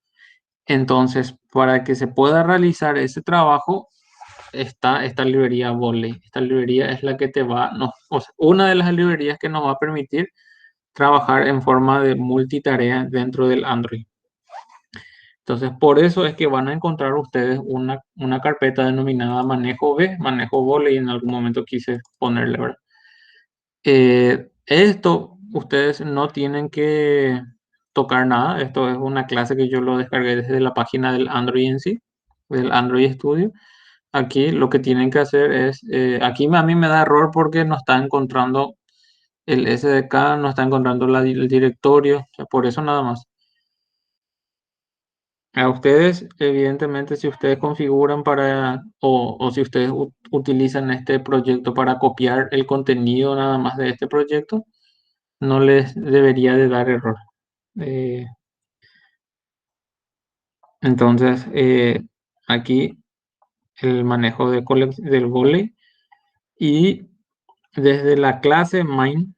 B: Entonces, para que se pueda realizar ese trabajo, está esta librería Volley. Esta librería es la que te va, no, o sea, una de las librerías que nos va a permitir trabajar en forma de multitarea dentro del Android. Entonces, por eso es que van a encontrar ustedes una carpeta denominada manejo B, manejo Volley, en algún momento quise ponerle, ¿verdad? Esto ustedes no tienen que tocar nada. Esto es una clase que yo lo descargué desde la página del Android en sí, del Android Studio. Aquí lo que tienen que hacer es, aquí a mí me da error porque no está encontrando el SDK, no está encontrando el directorio, o sea, por eso nada más. A ustedes, evidentemente, si ustedes configuran o si ustedes utilizan este proyecto para copiar el contenido nada más de este proyecto, no les debería de dar error. Eh, entonces, aquí el manejo del volley y desde la clase main,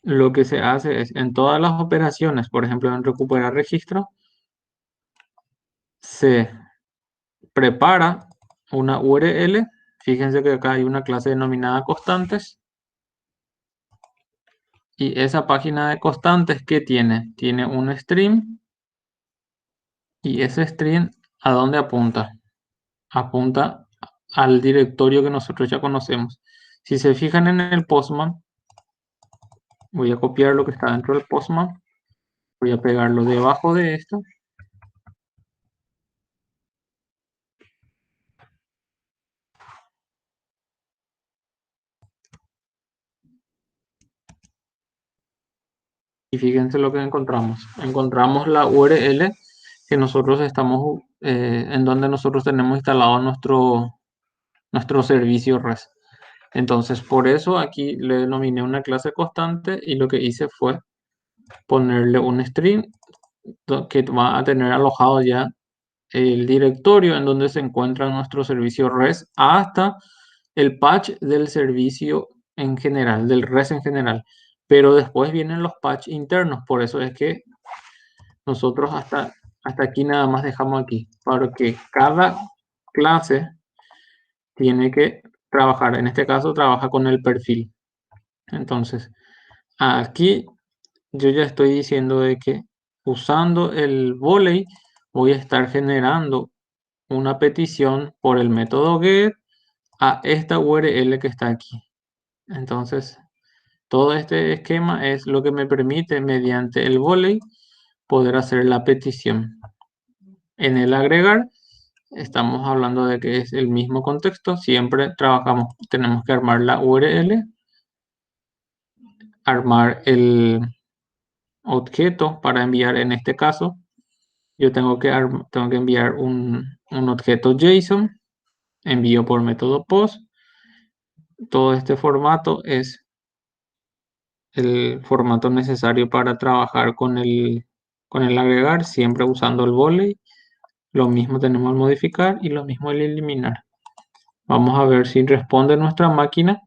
B: lo que se hace es en todas las operaciones, por ejemplo, en recuperar registro, se prepara una URL. Fíjense que acá hay una clase denominada constantes. Y esa página de constantes, ¿qué tiene? Tiene un string. Y ese string, ¿a dónde apunta? Apunta al directorio que nosotros ya conocemos. Si se fijan en el Postman, voy a copiar lo que está dentro del Postman. Voy a pegarlo debajo de esto. Y fíjense lo que encontramos. Encontramos la URL que nosotros estamos, en donde nosotros tenemos instalado nuestro servicio REST. Entonces, por eso aquí le denominé una clase constante y lo que hice fue ponerle un string que va a tener alojado ya el directorio en donde se encuentra nuestro servicio REST hasta el patch del servicio en general, del REST en general. Pero después vienen los patch internos, por eso es que nosotros hasta aquí nada más dejamos aquí, porque cada clase tiene que trabajar, en este caso trabaja con el perfil. Entonces, aquí yo ya estoy diciendo de que usando el volley voy a estar generando una petición por el método get a esta URL que está aquí. Entonces, todo este esquema es lo que me permite mediante el volley poder hacer la petición. En el agregar estamos hablando de que es el mismo contexto, siempre trabajamos, tenemos que armar la URL, armar el objeto para enviar, en este caso yo tengo que enviar un objeto JSON, envío por método POST. Todo este formato es el formato necesario para trabajar con el agregar, siempre usando el volley. Lo mismo tenemos al modificar y lo mismo al eliminar. Vamos a ver si responde nuestra máquina.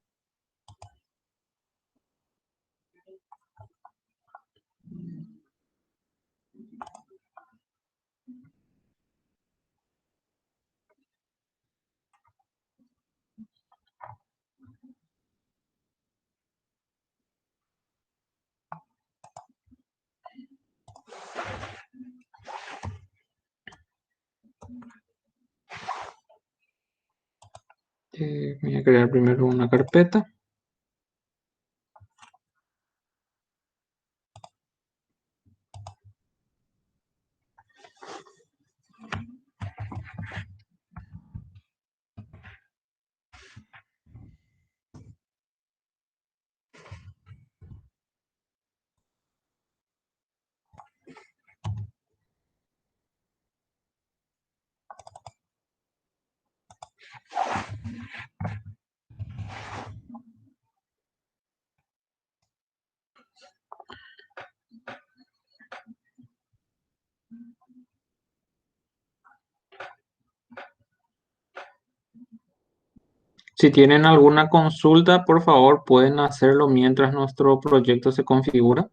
B: Voy a crear primero una carpeta. Si tienen alguna consulta, por favor, pueden hacerlo mientras nuestro proyecto se configura.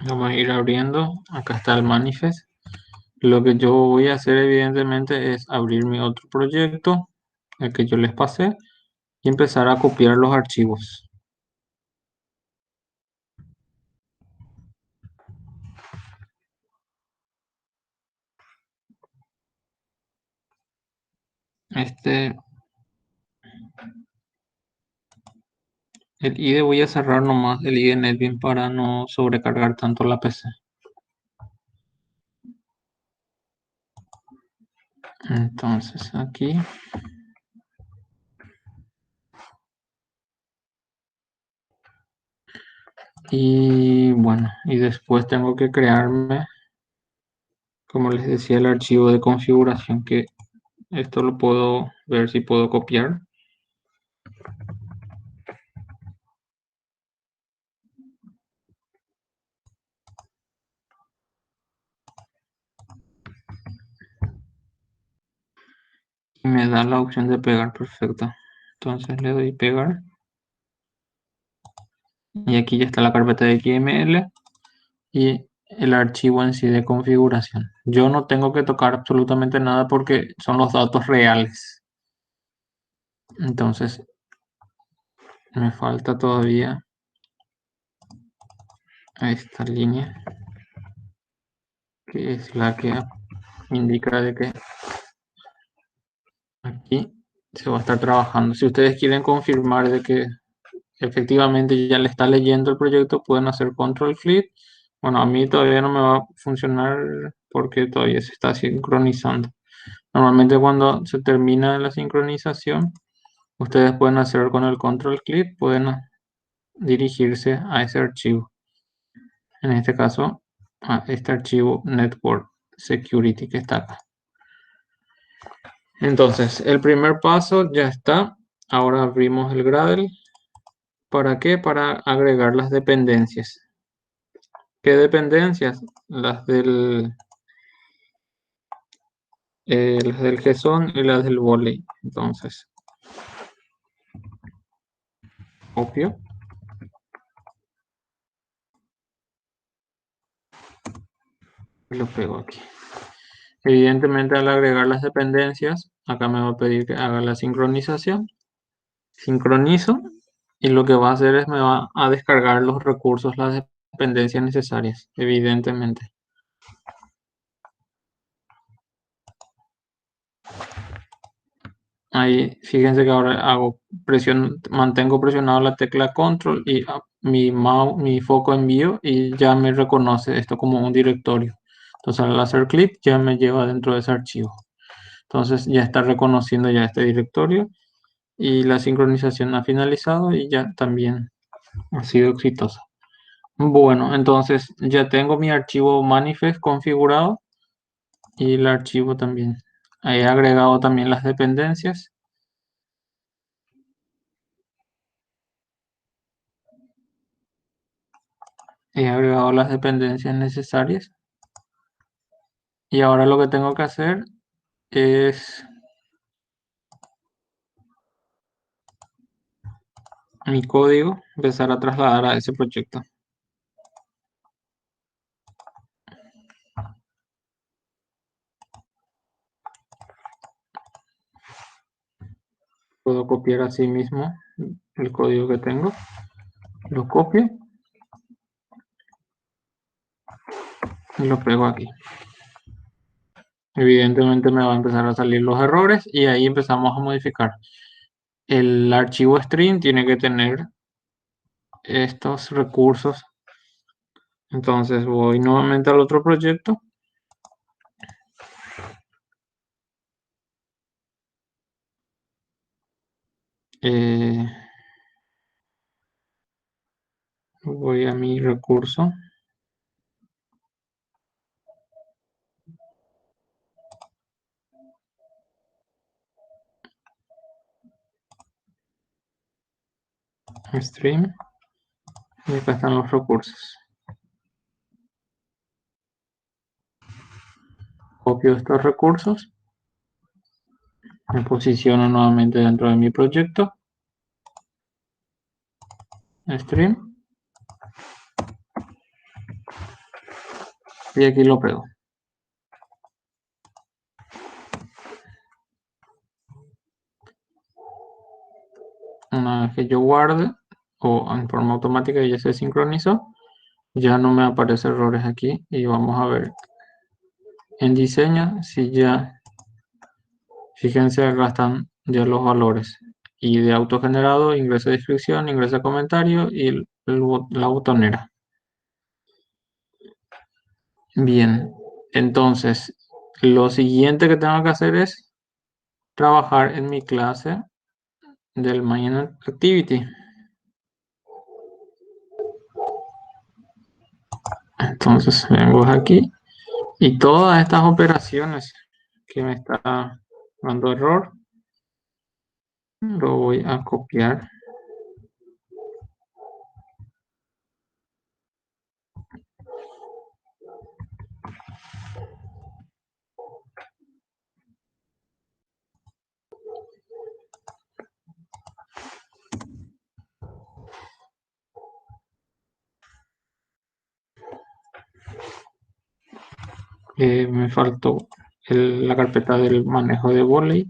B: Vamos a ir abriendo. Acá está el manifest. Lo que yo voy a hacer evidentemente es abrir mi otro proyecto, el que yo les pasé, y empezar a copiar los archivos. El IDE voy a cerrar nomás el IDE NetBeans para no sobrecargar tanto la PC. Entonces aquí y bueno, y después tengo que crearme, como les decía, el archivo de configuración, que esto lo puedo ver si puedo copiar. Y me da la opción de pegar, perfecto. Entonces le doy pegar. Y aquí ya está la carpeta de XML y el archivo en sí de configuración. Yo no tengo que tocar absolutamente nada porque son los datos reales. Entonces me falta todavía esta línea, que es la que indica de que aquí se va a estar trabajando. Si ustedes quieren confirmar de que efectivamente ya le está leyendo el proyecto, pueden hacer control clic. Bueno, a mí todavía no me va a funcionar porque todavía se está sincronizando. Normalmente cuando se termina la sincronización, ustedes pueden hacer con el control clic, pueden dirigirse a ese archivo. En este caso, a este archivo network security que está acá. Entonces, el primer paso ya está. Ahora abrimos el Gradle. ¿Para qué? Para agregar las dependencias. ¿Qué dependencias? Las del JSON y las del volley. Entonces, copio. Y lo pego aquí. Evidentemente, al agregar las dependencias, acá me va a pedir que haga la sincronización. Sincronizo. Y lo que va a hacer es me va a descargar los recursos, las dependencias necesarias, evidentemente. Ahí, fíjense que ahora mantengo presionado la tecla control y mi foco envío y ya me reconoce esto como un directorio. Entonces al hacer clic ya me lleva dentro de ese archivo. Entonces ya está reconociendo ya este directorio y la sincronización ha finalizado y ya también ha sido exitosa. Bueno, entonces ya tengo mi archivo manifest configurado y el archivo también. He agregado también las dependencias. He agregado las dependencias necesarias. Y ahora lo que tengo que hacer es mi código, empezar a trasladar a ese proyecto. Puedo copiar así mismo el código que tengo. Lo copio y lo pego aquí. Evidentemente me va a empezar a salir los errores y ahí empezamos a modificar. El archivo string tiene que tener estos recursos. Entonces voy nuevamente al otro proyecto. Voy a mi recurso. Stream. Y acá están los recursos. Copio estos recursos. Me posiciono nuevamente dentro de mi proyecto. Stream. y aquí lo pego. Una vez que yo guarde o en forma automática ya se sincronizó, ya no me aparecen errores aquí y vamos a ver en diseño si ya, fíjense, acá están ya los valores y de autogenerado, ingresa descripción, ingresa comentario y la botonera. Bien, entonces lo siguiente que tengo que hacer es trabajar en mi clase del main activity. Entonces vengo aquí y todas estas operaciones que me está dando error lo voy a copiar. Me faltó la carpeta del manejo de volley.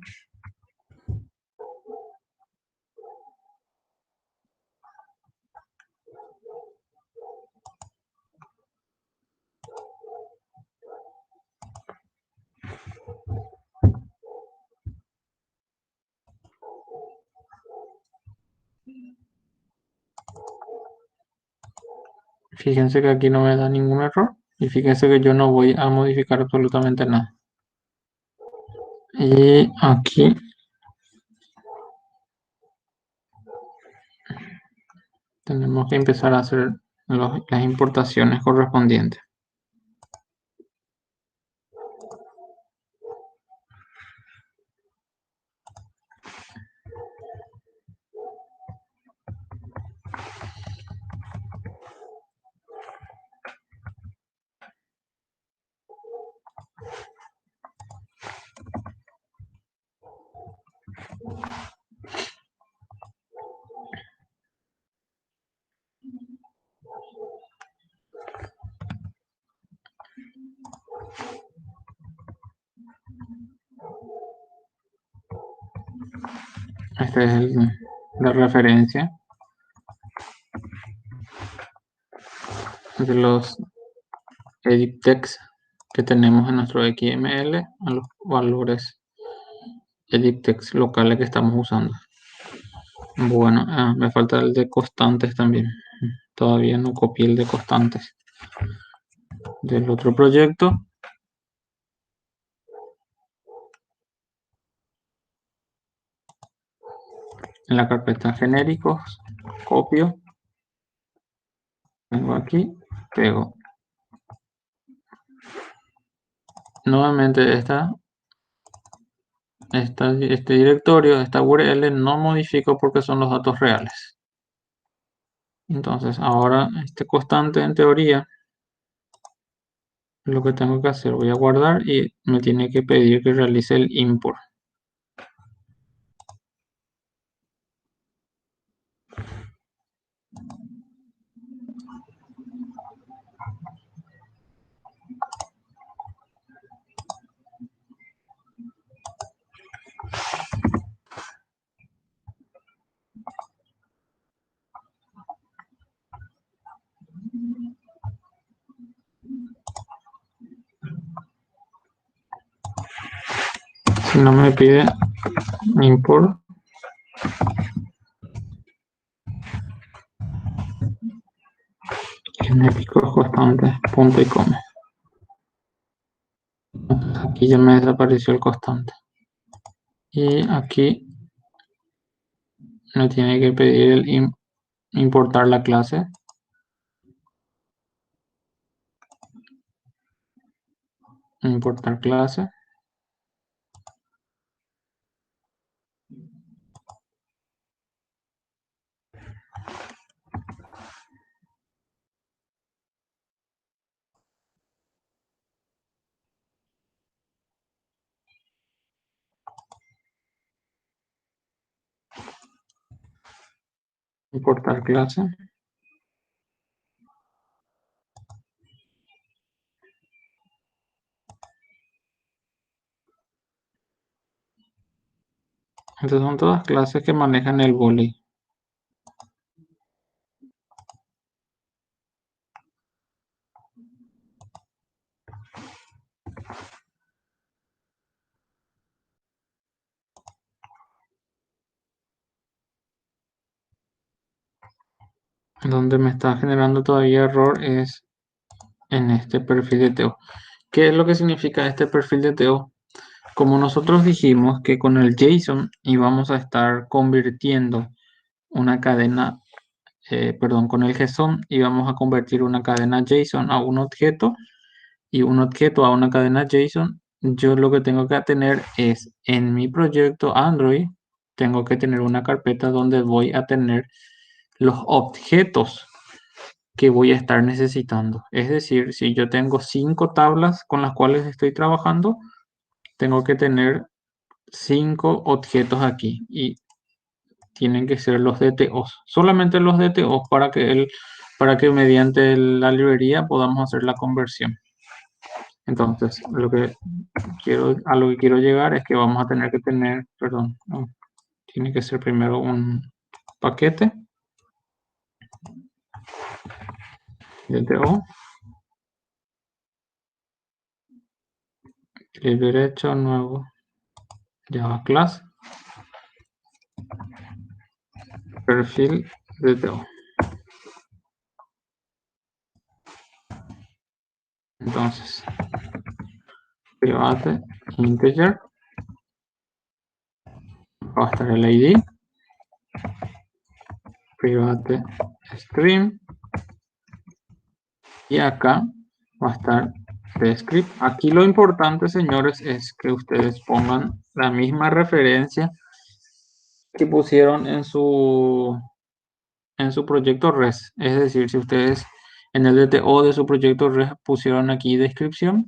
B: Fíjense que aquí no me da ningún error y fíjense que yo no voy a modificar absolutamente nada. Y aquí tenemos que empezar a hacer las importaciones correspondientes. Esta es la referencia de los edit text que tenemos en nuestro XML a los valores edit text locales que estamos usando. Bueno, me falta el de constantes también. Todavía no copié el de constantes del otro proyecto. En la carpeta genéricos, copio, vengo aquí, pego. Nuevamente este directorio, esta URL no modifico porque son los datos reales. Entonces ahora este constante en teoría, lo que tengo que hacer, voy a guardar y me tiene que pedir que realice el import. Si no me pide import, genéricos constantes, punto y coma. Aquí ya me desapareció el constante. Y aquí me tiene que pedir el importar la clase. Importar clase. Importar clase. Estas son todas clases que manejan el body. Donde me está generando todavía error es en este perfil de TO. ¿Qué es lo que significa este perfil de TO? Como nosotros dijimos que con el JSON íbamos a estar convirtiendo una cadena, con el JSON íbamos a convertir una cadena JSON a un objeto y un objeto a una cadena JSON. Yo lo que tengo que tener es en mi proyecto Android, tengo que tener una carpeta donde voy a tener los objetos que voy a estar necesitando. Es decir, si yo tengo 5 tablas con las cuales estoy trabajando, tengo que tener 5 objetos aquí y tienen que ser los DTOs, solamente los DTOs para que mediante la librería podamos hacer la conversión. Entonces, a lo que quiero llegar es que vamos a tener que tener, tiene que ser primero un paquete DTO, clic derecho, nuevo Java class, perfil DTO. Entonces, private integer, va a estar el ID, private string, y acá va a estar the script. Aquí lo importante, señores, es que ustedes pongan la misma referencia que pusieron en su proyecto REST. Es decir, si ustedes en el DTO de su proyecto REST pusieron aquí descripción,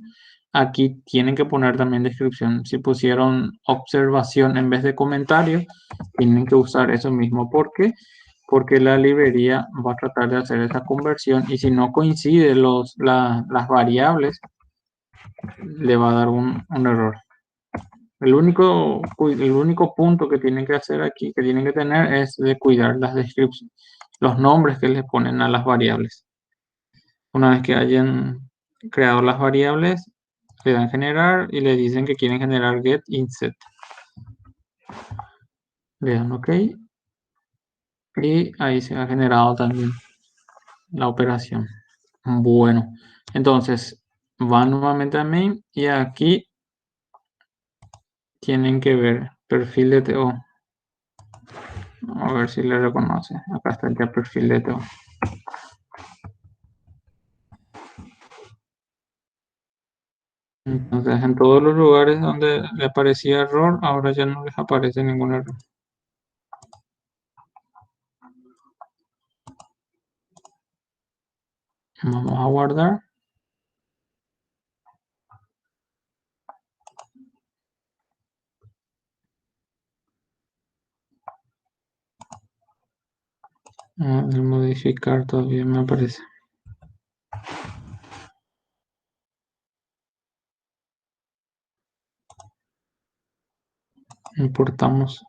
B: aquí tienen que poner también descripción. Si pusieron observación en vez de comentario, tienen que usar eso mismo. ¿Por qué? Porque la librería va a tratar de hacer esa conversión y si no coincide las variables, le va a dar un error. El único punto que tienen que hacer aquí, que tienen que tener, es de cuidar las descripciones, los nombres que les ponen a las variables. Una vez que hayan creado las variables, le dan generar y le dicen que quieren generar get inset. Le dan OK. Y ahí se ha generado también la operación. Bueno, entonces van nuevamente a main y aquí tienen que ver perfil de TO. Vamos a ver si le reconoce. Acá está ya perfil de TO. Entonces, en todos los lugares donde le aparecía error, ahora ya no les aparece ningún error. Vamos a guardar. El modificar todavía me aparece. Importamos.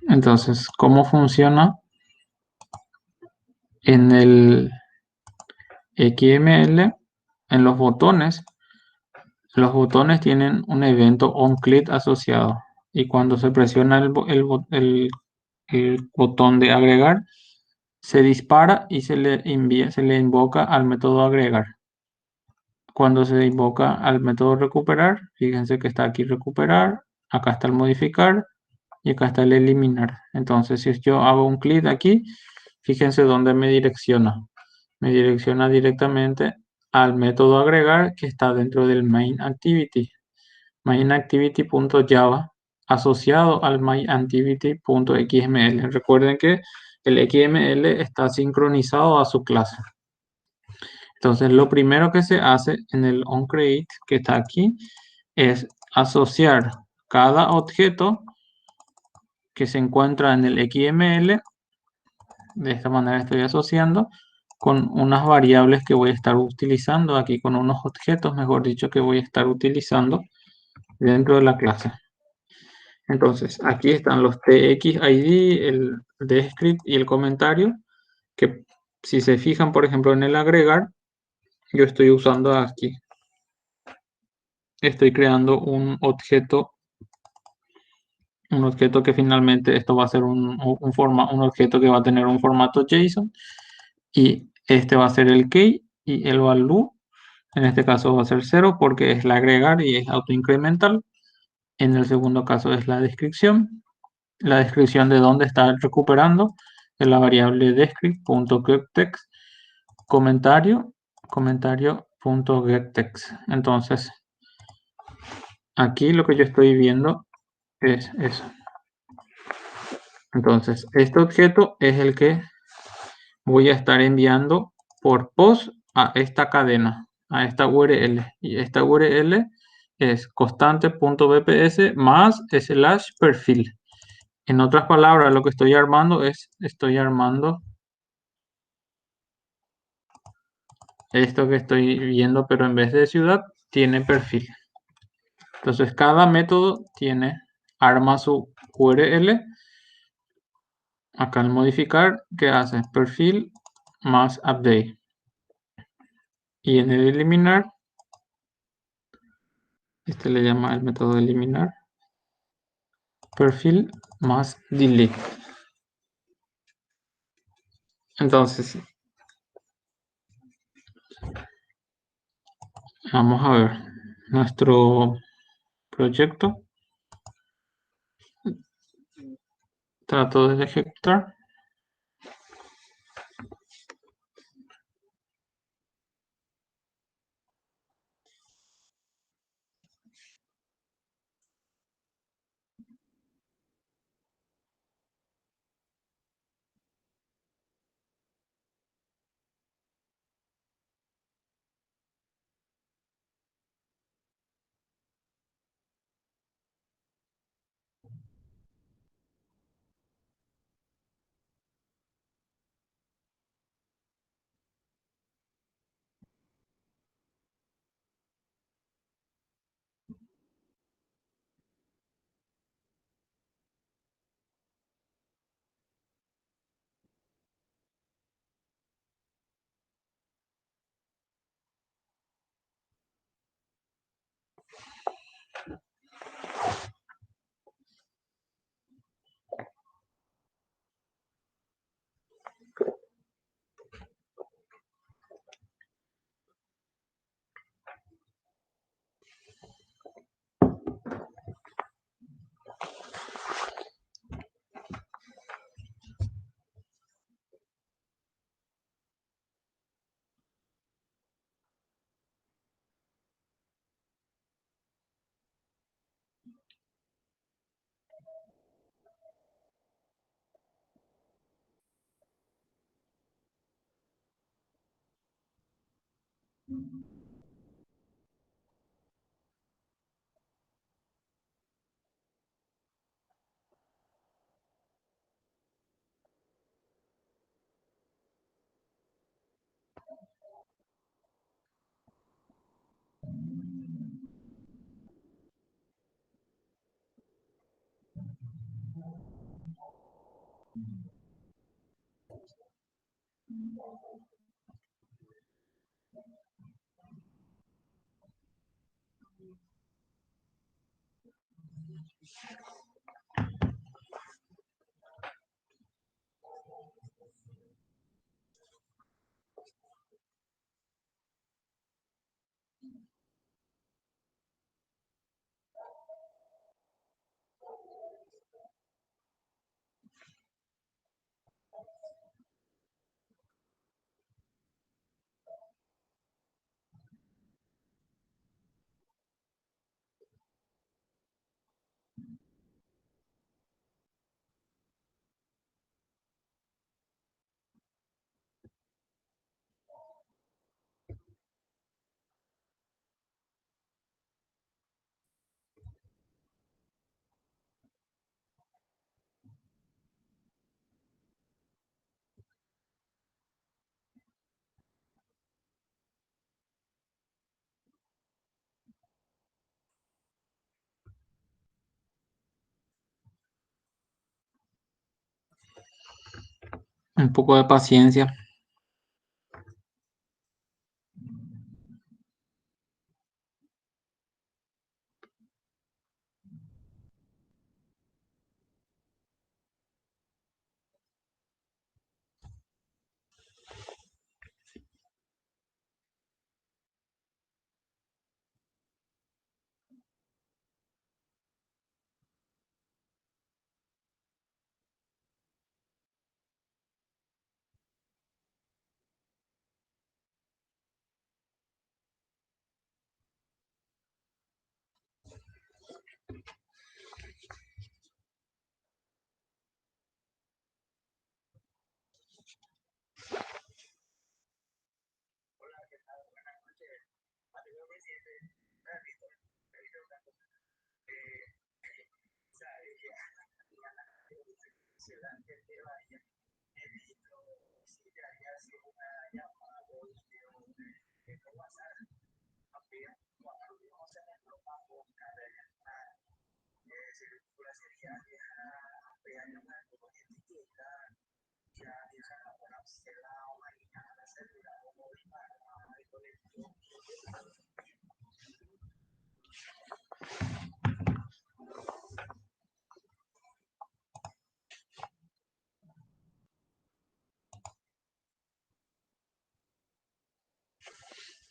B: Entonces, ¿cómo funciona en el XML? En los botones tienen un evento onClick asociado y cuando se presiona el botón de agregar, se dispara y se le invoca al método agregar. Cuando se invoca al método recuperar, fíjense que está aquí recuperar, acá está el modificar y acá está el eliminar. Entonces, si yo hago un clic aquí, fíjense dónde me direcciona. Me direcciona directamente al método agregar que está dentro del main activity. mainActivity.java asociado al myActivity.xml. Recuerden que el XML está sincronizado a su clase. Entonces, lo primero que se hace en el onCreate, que está aquí, es asociar cada objeto que se encuentra en el XML, de esta manera estoy asociando con unas variables que voy a estar utilizando aquí, con unos objetos, mejor dicho, que voy a estar utilizando dentro de la clase. Entonces, aquí están los TXID, el descript y el comentario, que si se fijan, por ejemplo, en el agregar, yo estoy usando aquí. Estoy creando un objeto que finalmente esto va a ser un objeto que va a tener un formato JSON, y este va a ser el key y el value. En este caso va a ser 0 porque es la agregar y es autoincremental. En el segundo caso es la descripción de dónde está recuperando, de la variable descript.getText, comentario.getText. Entonces, aquí lo que yo estoy viendo es eso. Entonces, este objeto es el que voy a estar enviando por post a esta cadena, a esta URL. Y esta URL es constante.bps más / perfil. En otras palabras, lo que estoy armando esto que estoy viendo, pero en vez de ciudad, tiene perfil. Entonces, cada método arma su URL. Acá al modificar, ¿qué hace? Perfil más update. Y en el eliminar, este le llama el método de eliminar, perfil más delete. Entonces, vamos a ver nuestro proyecto. Trato de ejecutar. un poco de paciencia.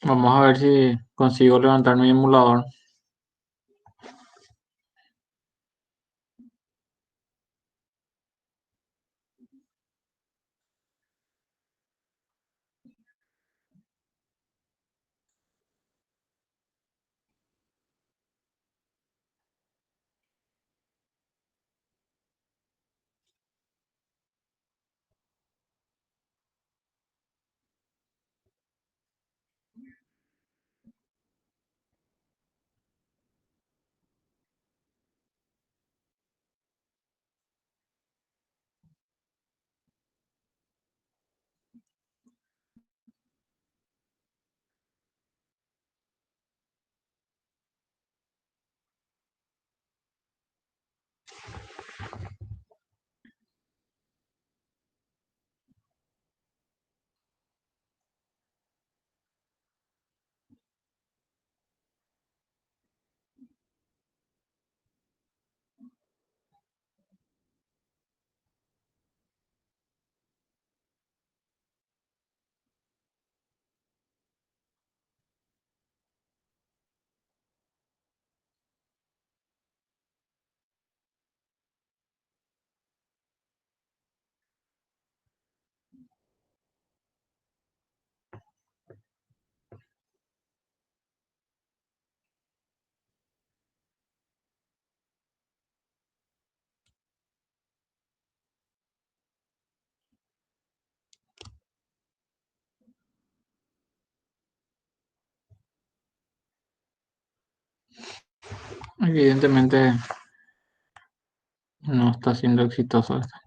B: Vamos a ver si consigo levantar mi emulador. Evidentemente no está siendo exitoso esto.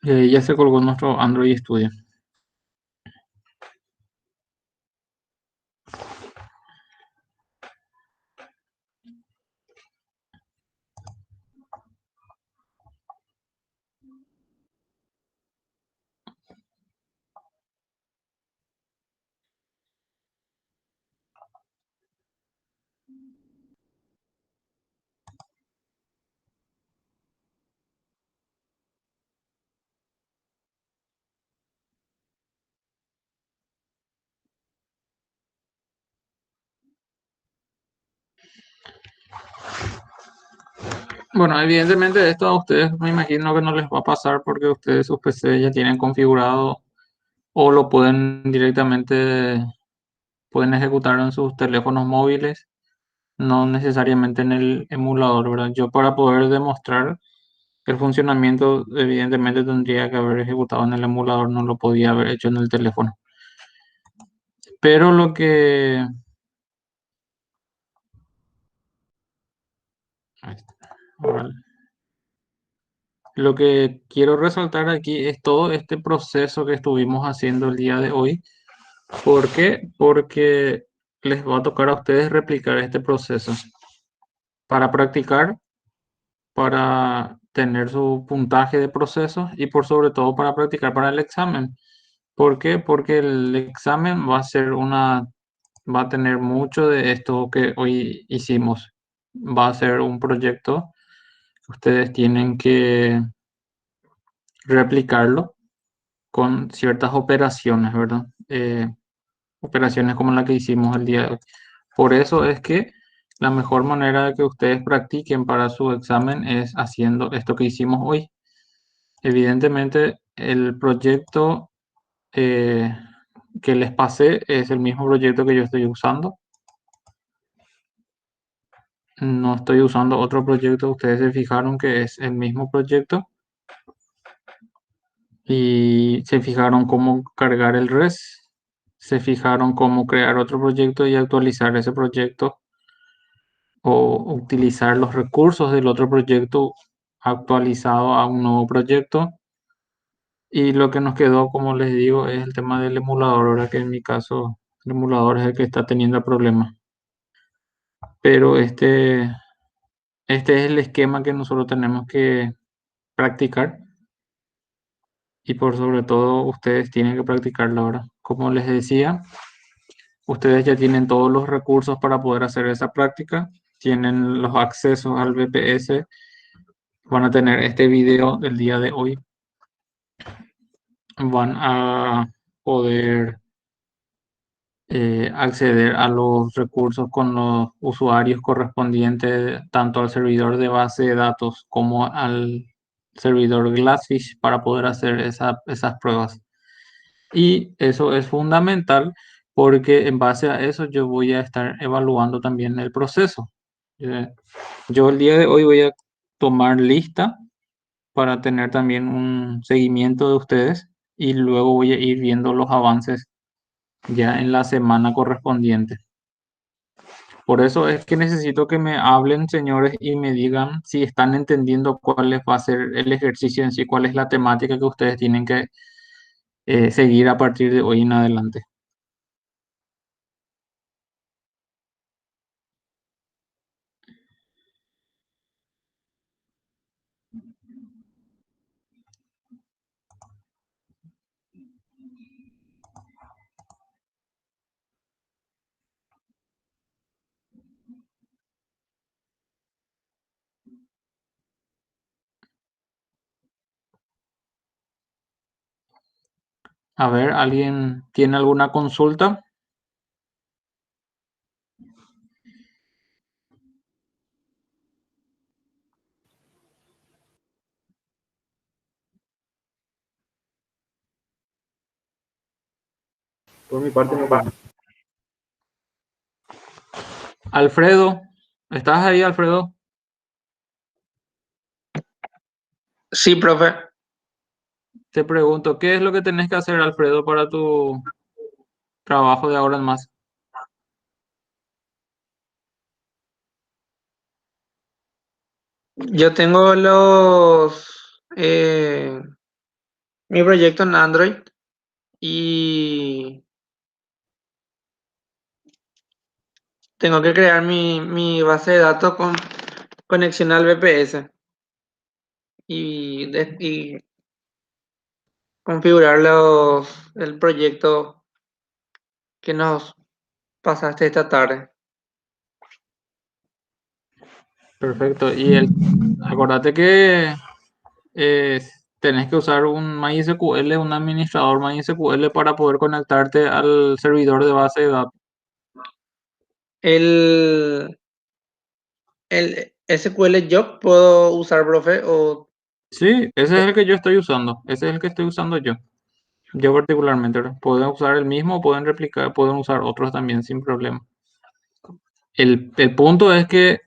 B: Ya se colgó nuestro Android Studio. Bueno, evidentemente esto a ustedes me imagino que no les va a pasar porque ustedes sus PC ya tienen configurado o lo pueden directamente, pueden ejecutar en sus teléfonos móviles, no necesariamente en el emulador, ¿verdad? Yo para poder demostrar el funcionamiento, evidentemente tendría que haber ejecutado en el emulador, no lo podía haber hecho en el teléfono. Pero lo que... ahí está, vale. Lo que quiero resaltar aquí es todo este proceso que estuvimos haciendo el día de hoy. ¿Por qué? Porque les va a tocar a ustedes replicar este proceso para practicar, para tener su puntaje de procesos y por sobre todo para practicar para el examen. ¿Por qué? Porque el examen va a ser va a tener mucho de esto que hoy hicimos. Va a ser un proyecto que ustedes tienen que replicarlo con ciertas operaciones, ¿verdad? Operaciones como la que hicimos el día de hoy. Por eso es que la mejor manera de que ustedes practiquen para su examen es haciendo esto que hicimos hoy. Evidentemente, el proyecto eh, que les pasé es el mismo proyecto que yo estoy usando. No estoy usando otro proyecto. Ustedes se fijaron que es el mismo proyecto y se fijaron cómo cargar el res. Se fijaron cómo crear otro proyecto y actualizar ese proyecto o utilizar los recursos del otro proyecto actualizado a un nuevo proyecto. Y lo que nos quedó, como les digo, es el tema del emulador, ahora que en mi caso el emulador es el que está teniendo problemas. Pero este es el esquema que nosotros tenemos que practicar y por sobre todo ustedes tienen que practicarlo ahora. Como les decía, ustedes ya tienen todos los recursos para poder hacer esa práctica, tienen los accesos al VPS, van a tener este video del día de hoy, van a poder acceder a los recursos con los usuarios correspondientes tanto al servidor de base de datos como al servidor Glassfish para poder hacer esas pruebas. Y eso es fundamental porque en base a eso yo voy a estar evaluando también el proceso. Eh, yo el día de hoy voy a tomar lista para tener también un seguimiento de ustedes y luego voy a ir viendo los avances ya en la semana correspondiente. Por eso es que necesito que me hablen, señores, y me digan si están entendiendo cuál les va a ser el ejercicio en sí, cuál es la temática que ustedes tienen que seguir a partir de hoy en adelante. A ver, ¿alguien tiene alguna consulta?
C: Por mi parte no tengo.
B: Alfredo, ¿estás ahí, Alfredo?
A: Sí, profe.
B: Te pregunto, ¿qué es lo que tenés que hacer, Alfredo, para tu trabajo de ahora en más?
A: Yo tengo mi proyecto en Android y tengo que crear mi base de datos con conexión al VPS y configurar el proyecto que nos pasaste esta tarde.
B: Perfecto. Acordate que eh, tenés que usar un MySQL, un administrador MySQL para poder conectarte al servidor de base de datos.
A: El, el SQL Job puedo usar, profe, o
B: Sí, ese es el que yo estoy usando. Ese es el que estoy usando yo. Yo particularmente, ¿verdad? Pueden usar el mismo, pueden replicar, pueden usar otros también sin problema. El punto es que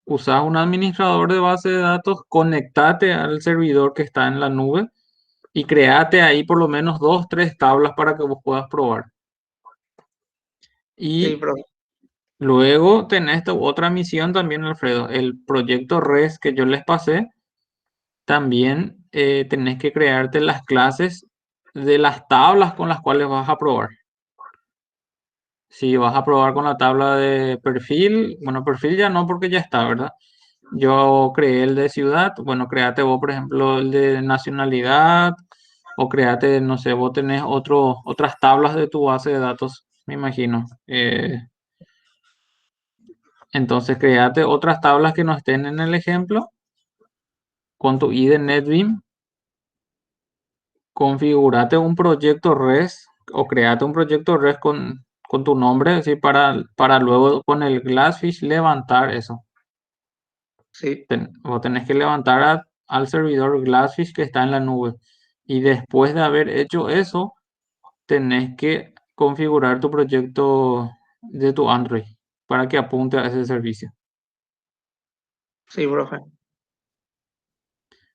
B: usas un administrador de base de datos, conectate al servidor que está en la nube y créate ahí por lo menos 2, 3 tablas para que vos puedas probar.
A: sí,
B: Y
A: profe.
B: luego tenés otra misión también, Alfredo. El proyecto REST que yo les pasé, también tenés que crearte las clases de las tablas con las cuales vas a probar. Si vas a probar con la tabla de perfil, bueno, perfil ya no porque ya está, ¿verdad? Yo creé el de ciudad, bueno, créate vos, por ejemplo, el de nacionalidad, o créate, no sé, vos tenés otras tablas de tu base de datos, me imagino. Entonces, créate otras tablas que no estén en el ejemplo con tu ID NetBeam, configurate un proyecto REST o créate un proyecto REST con tu nombre, así para luego con el Glassfish levantar eso.
A: Sí,
B: Vos tenés que levantar al servidor Glassfish que está en la nube. Y después de haber hecho eso, tenés que configurar tu proyecto de tu Android para que apunte a ese servicio.
A: sí, profe.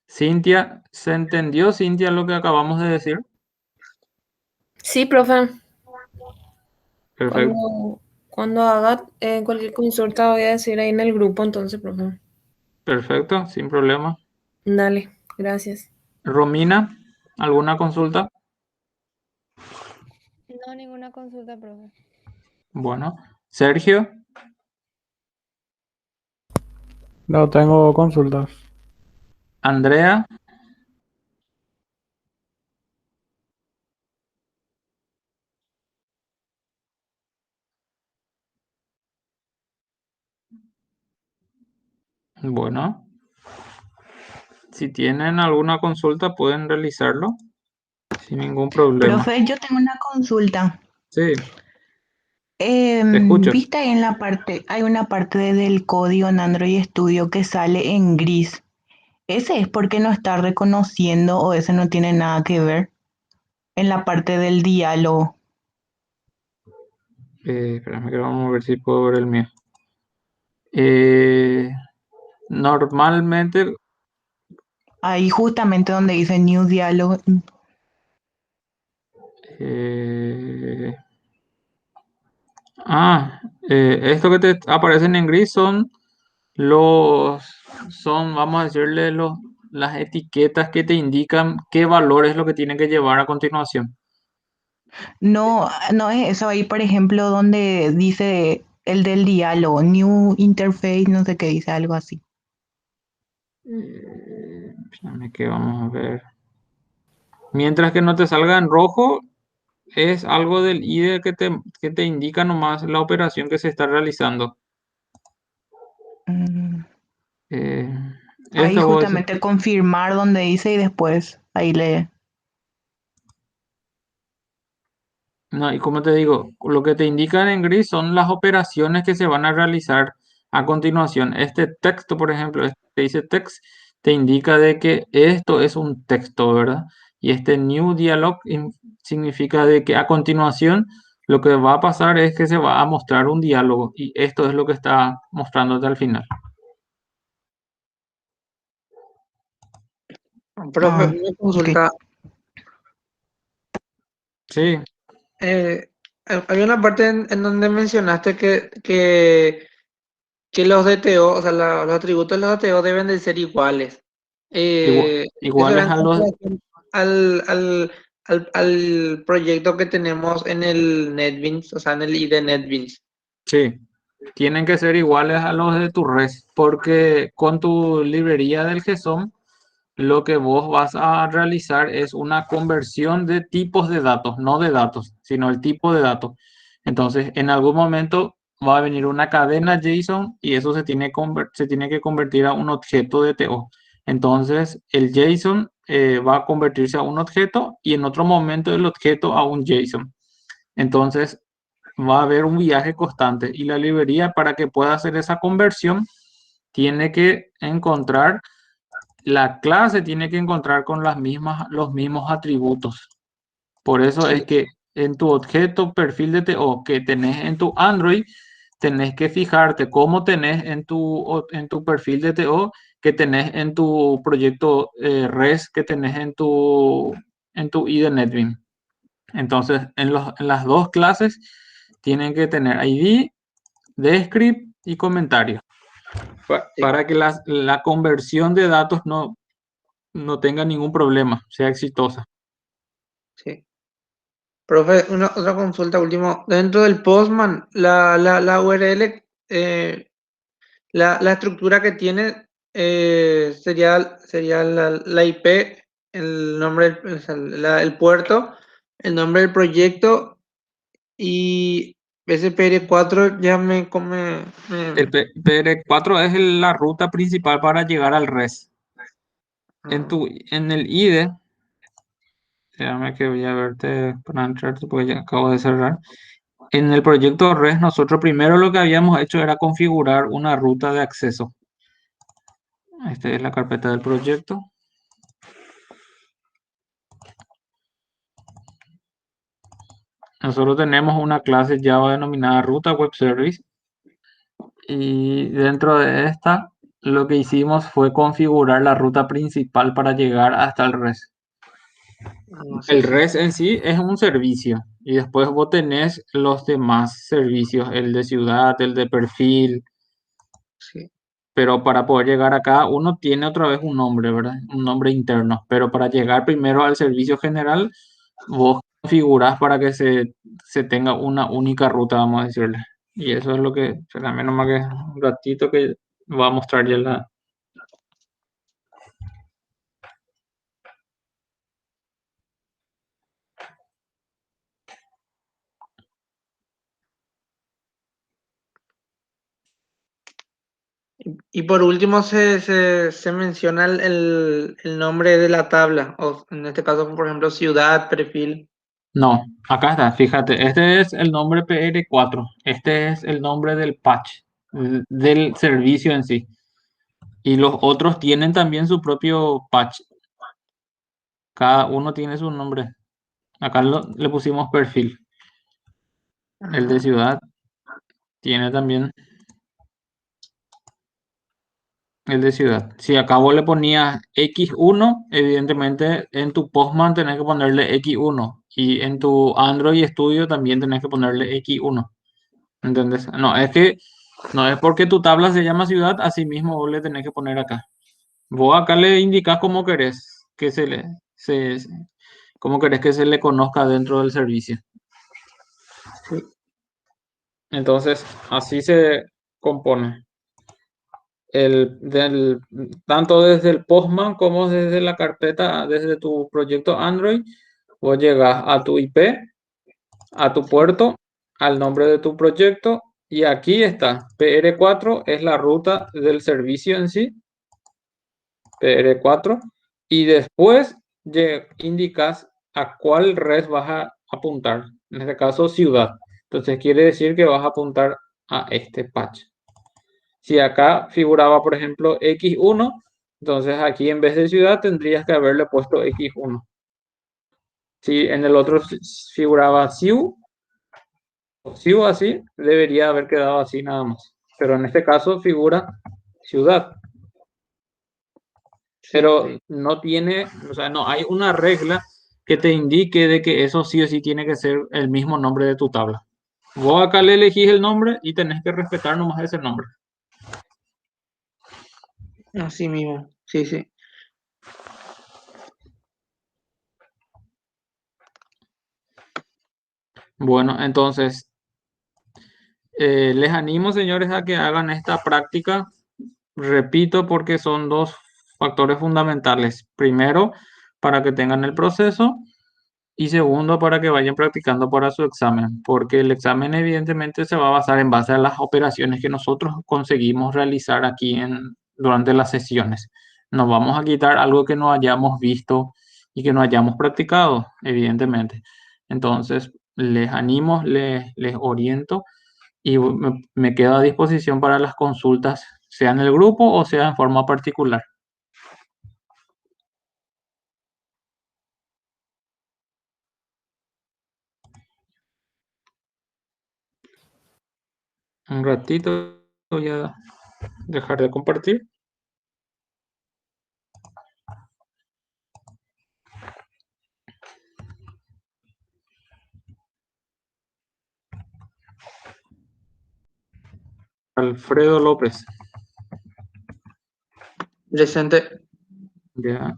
B: Cintia, ¿se entendió, Cintia, lo que acabamos de decir?
D: Sí, profe.
B: Perfecto,
D: Cuando haga cualquier consulta voy a decir ahí en el grupo, entonces, profe.
B: perfecto, sin problema.
D: Dale, gracias.
B: Romina, ¿alguna consulta?
E: No, ninguna consulta, profe.
B: Bueno, Sergio,
C: No tengo consultas.
B: Andrea, bueno, si tienen alguna consulta pueden realizarlo sin ningún problema.
F: Profe, yo tengo una consulta.
B: Sí, te escucho.
F: ¿Viste ahí en la parte, hay una parte del código en Android Studio que sale en gris? ¿Ese es porque no está reconociendo o ese no tiene nada que ver en la parte del diálogo?
B: Espérame que vamos a ver si puedo ver el mío. Eh, Normalmente,
F: Ahí justamente donde dice New Dialog.
B: eh, esto que te aparecen en gris vamos a decirle, las etiquetas que te indican qué valor es lo que tiene que llevar a continuación.
F: No, no es eso ahí, por ejemplo, donde dice el del diálogo, New Interface, no sé qué dice, algo así.
B: Espérame que vamos a ver. Mientras que no te salga en rojo, es algo del IDE que te indica nomás la operación que se está realizando.
F: Mm,
B: Eh,
F: Ahí
B: Esto vos decís.
F: justamente confirmar donde dice y después ahí le...
B: No, y como te digo, lo que te indican en gris son las operaciones que se van a realizar a continuación. Este texto, por ejemplo, este que dice text, te indica de que esto es un texto, ¿verdad? Y este new dialog significa de que a continuación lo que va a pasar es que se va a mostrar un diálogo y esto es lo que está mostrándote al final.
A: Profe,
F: Ah,
A: una consulta.
B: Sí,
A: Hay una parte en donde mencionaste que los DTO, o sea, los atributos de los DTO deben de ser iguales. Eso
B: iguales
A: era en
B: a los...
A: comparación al proyecto que tenemos en el NetBeans, o sea, en el IDE NetBeans.
B: Sí, tienen que ser iguales a los de tu res, porque con tu librería del GSOM, lo que vos vas a realizar es una conversión de tipos de datos, no de datos, sino el tipo de datos. Entonces, en algún momento va a venir una cadena JSON y eso se tiene que convertir a un objeto de TO. Entonces, el JSON va a convertirse a un objeto y en otro momento el objeto a un JSON. Entonces, va a haber un viaje constante y la librería para que pueda hacer esa conversión tiene que encontrar, la clase tiene que encontrar con los mismos atributos. Por eso es
A: Sí,
B: que en tu objeto perfil de TO que tenés en tu Android, tenés que fijarte cómo tenés en tu perfil de TO que tenés en tu proyecto REST que tenés en tu IDE NetBeans. Entonces, en las dos clases tienen que tener ID, descript y comentario
A: sí,
B: para que la conversión de datos no tenga ningún problema, sea exitosa.
A: sí. Profe, otra consulta último. Dentro del Postman, la URL, la estructura que tiene sería la IP, el nombre, o sea, el puerto, el nombre del proyecto y SPR4 ya me come.
B: El PR4 es la ruta principal para llegar al REST. En el IDE, déjame que voy a verte para entrar porque ya acabo de cerrar. En el proyecto REST, nosotros primero lo que habíamos hecho era configurar una ruta de acceso. Esta es la carpeta del proyecto. Nosotros tenemos una clase Java denominada Ruta Web Service y dentro de esta lo que hicimos fue configurar la ruta principal para llegar hasta el REST.
A: No sé
B: El
A: si.
B: REST en sí es un servicio y después vos tenés los demás servicios, el de ciudad, el de perfil,
A: Sí.
B: pero para poder llegar acá uno tiene otra vez un nombre, ¿verdad? Un nombre interno, pero para llegar primero al servicio general, vos configurás para que se tenga una única ruta, vamos a decirle. Y eso es lo que, espérame nomás que un ratito que va a mostrar ya la...
A: Y por último se menciona el nombre de la tabla, o en este caso, por ejemplo, ciudad, perfil.
B: No, acá está, fíjate, este es el nombre PR4, este es el nombre del patch, del servicio en sí. Y los otros tienen también su propio patch. Cada uno tiene su nombre. Acá le pusimos perfil. El de ciudad tiene también el de ciudad. Si acá vos le ponías X1, evidentemente en tu Postman tenés que ponerle X1. Y en tu Android Studio también tenés que ponerle X1. ¿Entendés? No es porque tu tabla se llama ciudad, así mismo vos le tenés que poner acá. Vos acá le indicás cómo querés que cómo querés que se le conozca dentro del servicio.
A: Sí.
B: Entonces, así se compone. Tanto desde el Postman como desde la carpeta, desde tu proyecto Android, vos llegas a tu IP, a tu puerto, al nombre de tu proyecto y aquí está, PR4 es la ruta del servicio en sí, PR4, y después indicas a cuál red vas a apuntar, en este caso ciudad. Entonces quiere decir que vas a apuntar a este patch. Si acá figuraba, por ejemplo, X1, entonces aquí en vez de ciudad tendrías que haberle puesto X1. Si en el otro figuraba Siu o Siu así, debería haber quedado así nada más. Pero en este caso figura ciudad. Pero no tiene, o sea, no hay una regla que te indique de que eso sí o sí tiene que ser el mismo nombre de tu tabla. Vos acá le elegís el nombre y tenés que respetar nomás ese nombre.
A: Así mismo, sí, sí.
B: Bueno, entonces, les animo, señores, a que hagan esta práctica. Repito, porque son dos factores fundamentales. Primero, para que tengan el proceso y segundo, para que vayan practicando para su examen, porque el examen evidentemente se va a basar en base a las operaciones que nosotros conseguimos realizar aquí durante las sesiones. Nos vamos a quitar algo que no hayamos visto y que no hayamos practicado, evidentemente. Entonces, les animo, les oriento y me quedo a disposición para las consultas, sea en el grupo o sea en forma particular. Un ratito voy a dejar de compartir. Alfredo López.
A: Presente.
B: Ya.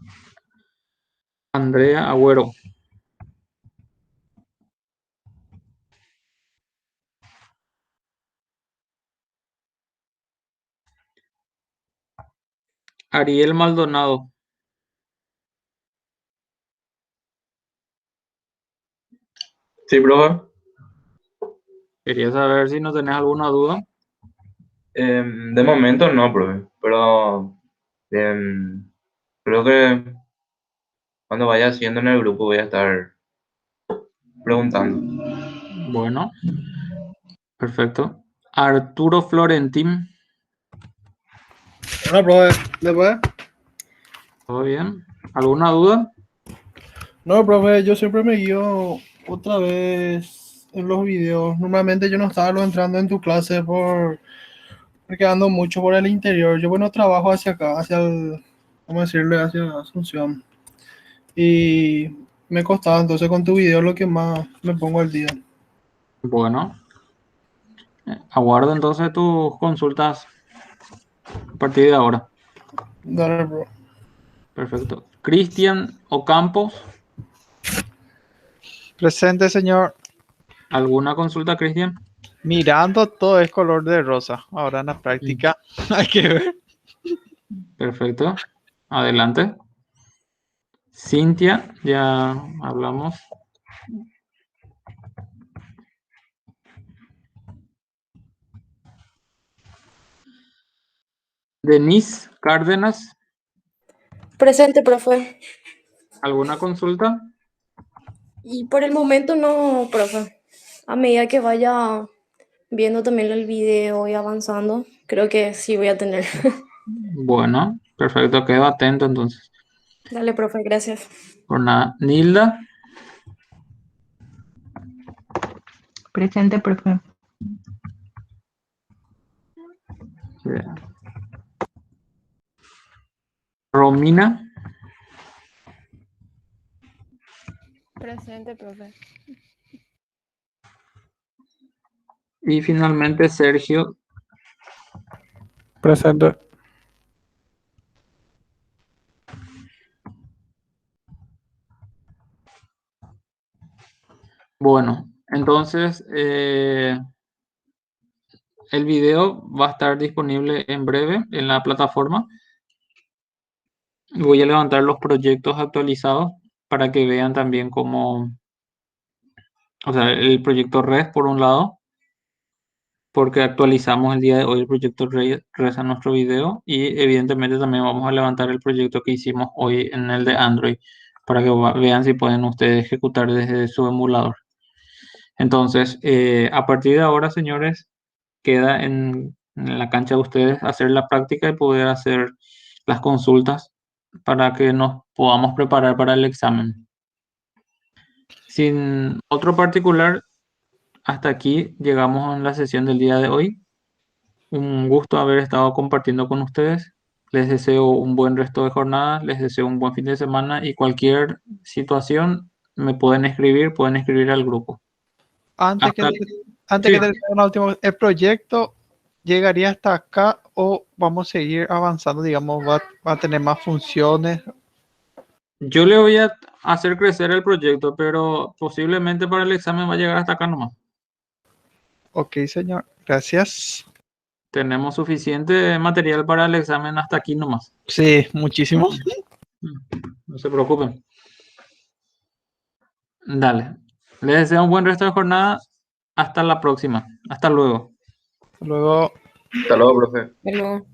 B: Andrea Agüero. Ariel Maldonado.
G: Sí, profe.
B: Quería saber si no tenés alguna duda.
G: De momento no, profe, pero creo que cuando vaya haciendo en el grupo voy a estar preguntando.
B: Bueno, perfecto. Arturo Florentín.
H: Hola, profe. ¿Después?
B: ¿Todo bien? ¿Alguna duda?
H: No, profe, yo siempre me guío otra vez en los videos. Normalmente yo no estaba lo entrando en tu clase porque ando mucho por el interior. Yo, bueno, trabajo hacia acá, vamos a decirle, hacia Asunción. Y me costaba, entonces con tu video lo que más me pongo al día.
B: Bueno, aguardo entonces tus consultas a partir de ahora.
H: Dale, bro.
B: Perfecto. Cristian Ocampos.
I: Presente, señor.
B: ¿Alguna consulta, Cristian?
I: Mirando todo es color de rosa. Ahora en la práctica hay que ver.
B: Perfecto. Adelante. Cintia, ya hablamos. Denise Cárdenas,
J: Presente, profe.
B: ¿alguna consulta?
J: Y por el momento no, profe. A medida que vaya viendo también el video y avanzando, creo que sí voy a tener.
B: Bueno, perfecto, quedo atento entonces.
J: Dale, profe, gracias.
B: Por nada. Nilda,
F: Presente, profe.
B: bien. Romina,
E: Presente, profe.
B: y finalmente Sergio.
C: Presente.
B: Bueno, entonces el video va a estar disponible en breve en la plataforma. Voy a levantar los proyectos actualizados para que vean también cómo, o sea, el proyecto RED por un lado, porque actualizamos el día de hoy el proyecto RED a nuestro video y evidentemente también vamos a levantar el proyecto que hicimos hoy en el de Android para que vean si pueden ustedes ejecutar desde su emulador. Entonces, a partir de ahora, señores, queda en la cancha de ustedes hacer la práctica y poder hacer las consultas para que nos podamos preparar para el examen. Sin otro particular, hasta aquí llegamos en la sesión del día de hoy. Un gusto haber estado compartiendo con ustedes. Les deseo un buen resto de jornada, les deseo un buen fin de semana y cualquier situación me pueden escribir al grupo.
I: Antes que,
B: Hasta-
I: antes
B: sí.
I: que termine la última, ¿el proyecto llegaría hasta acá o vamos a seguir avanzando? Digamos, va a tener más funciones.
B: Yo le voy a hacer crecer el proyecto, pero posiblemente para el examen va a llegar hasta acá nomás.
I: Ok, señor. Gracias.
B: Tenemos suficiente material para el examen hasta aquí nomás.
I: Sí, muchísimo.
B: No se preocupen. Dale. Les deseo un buen resto de jornada. Hasta la próxima. Hasta luego.
I: Luego.
G: Hasta luego, profe.
D: Hasta luego.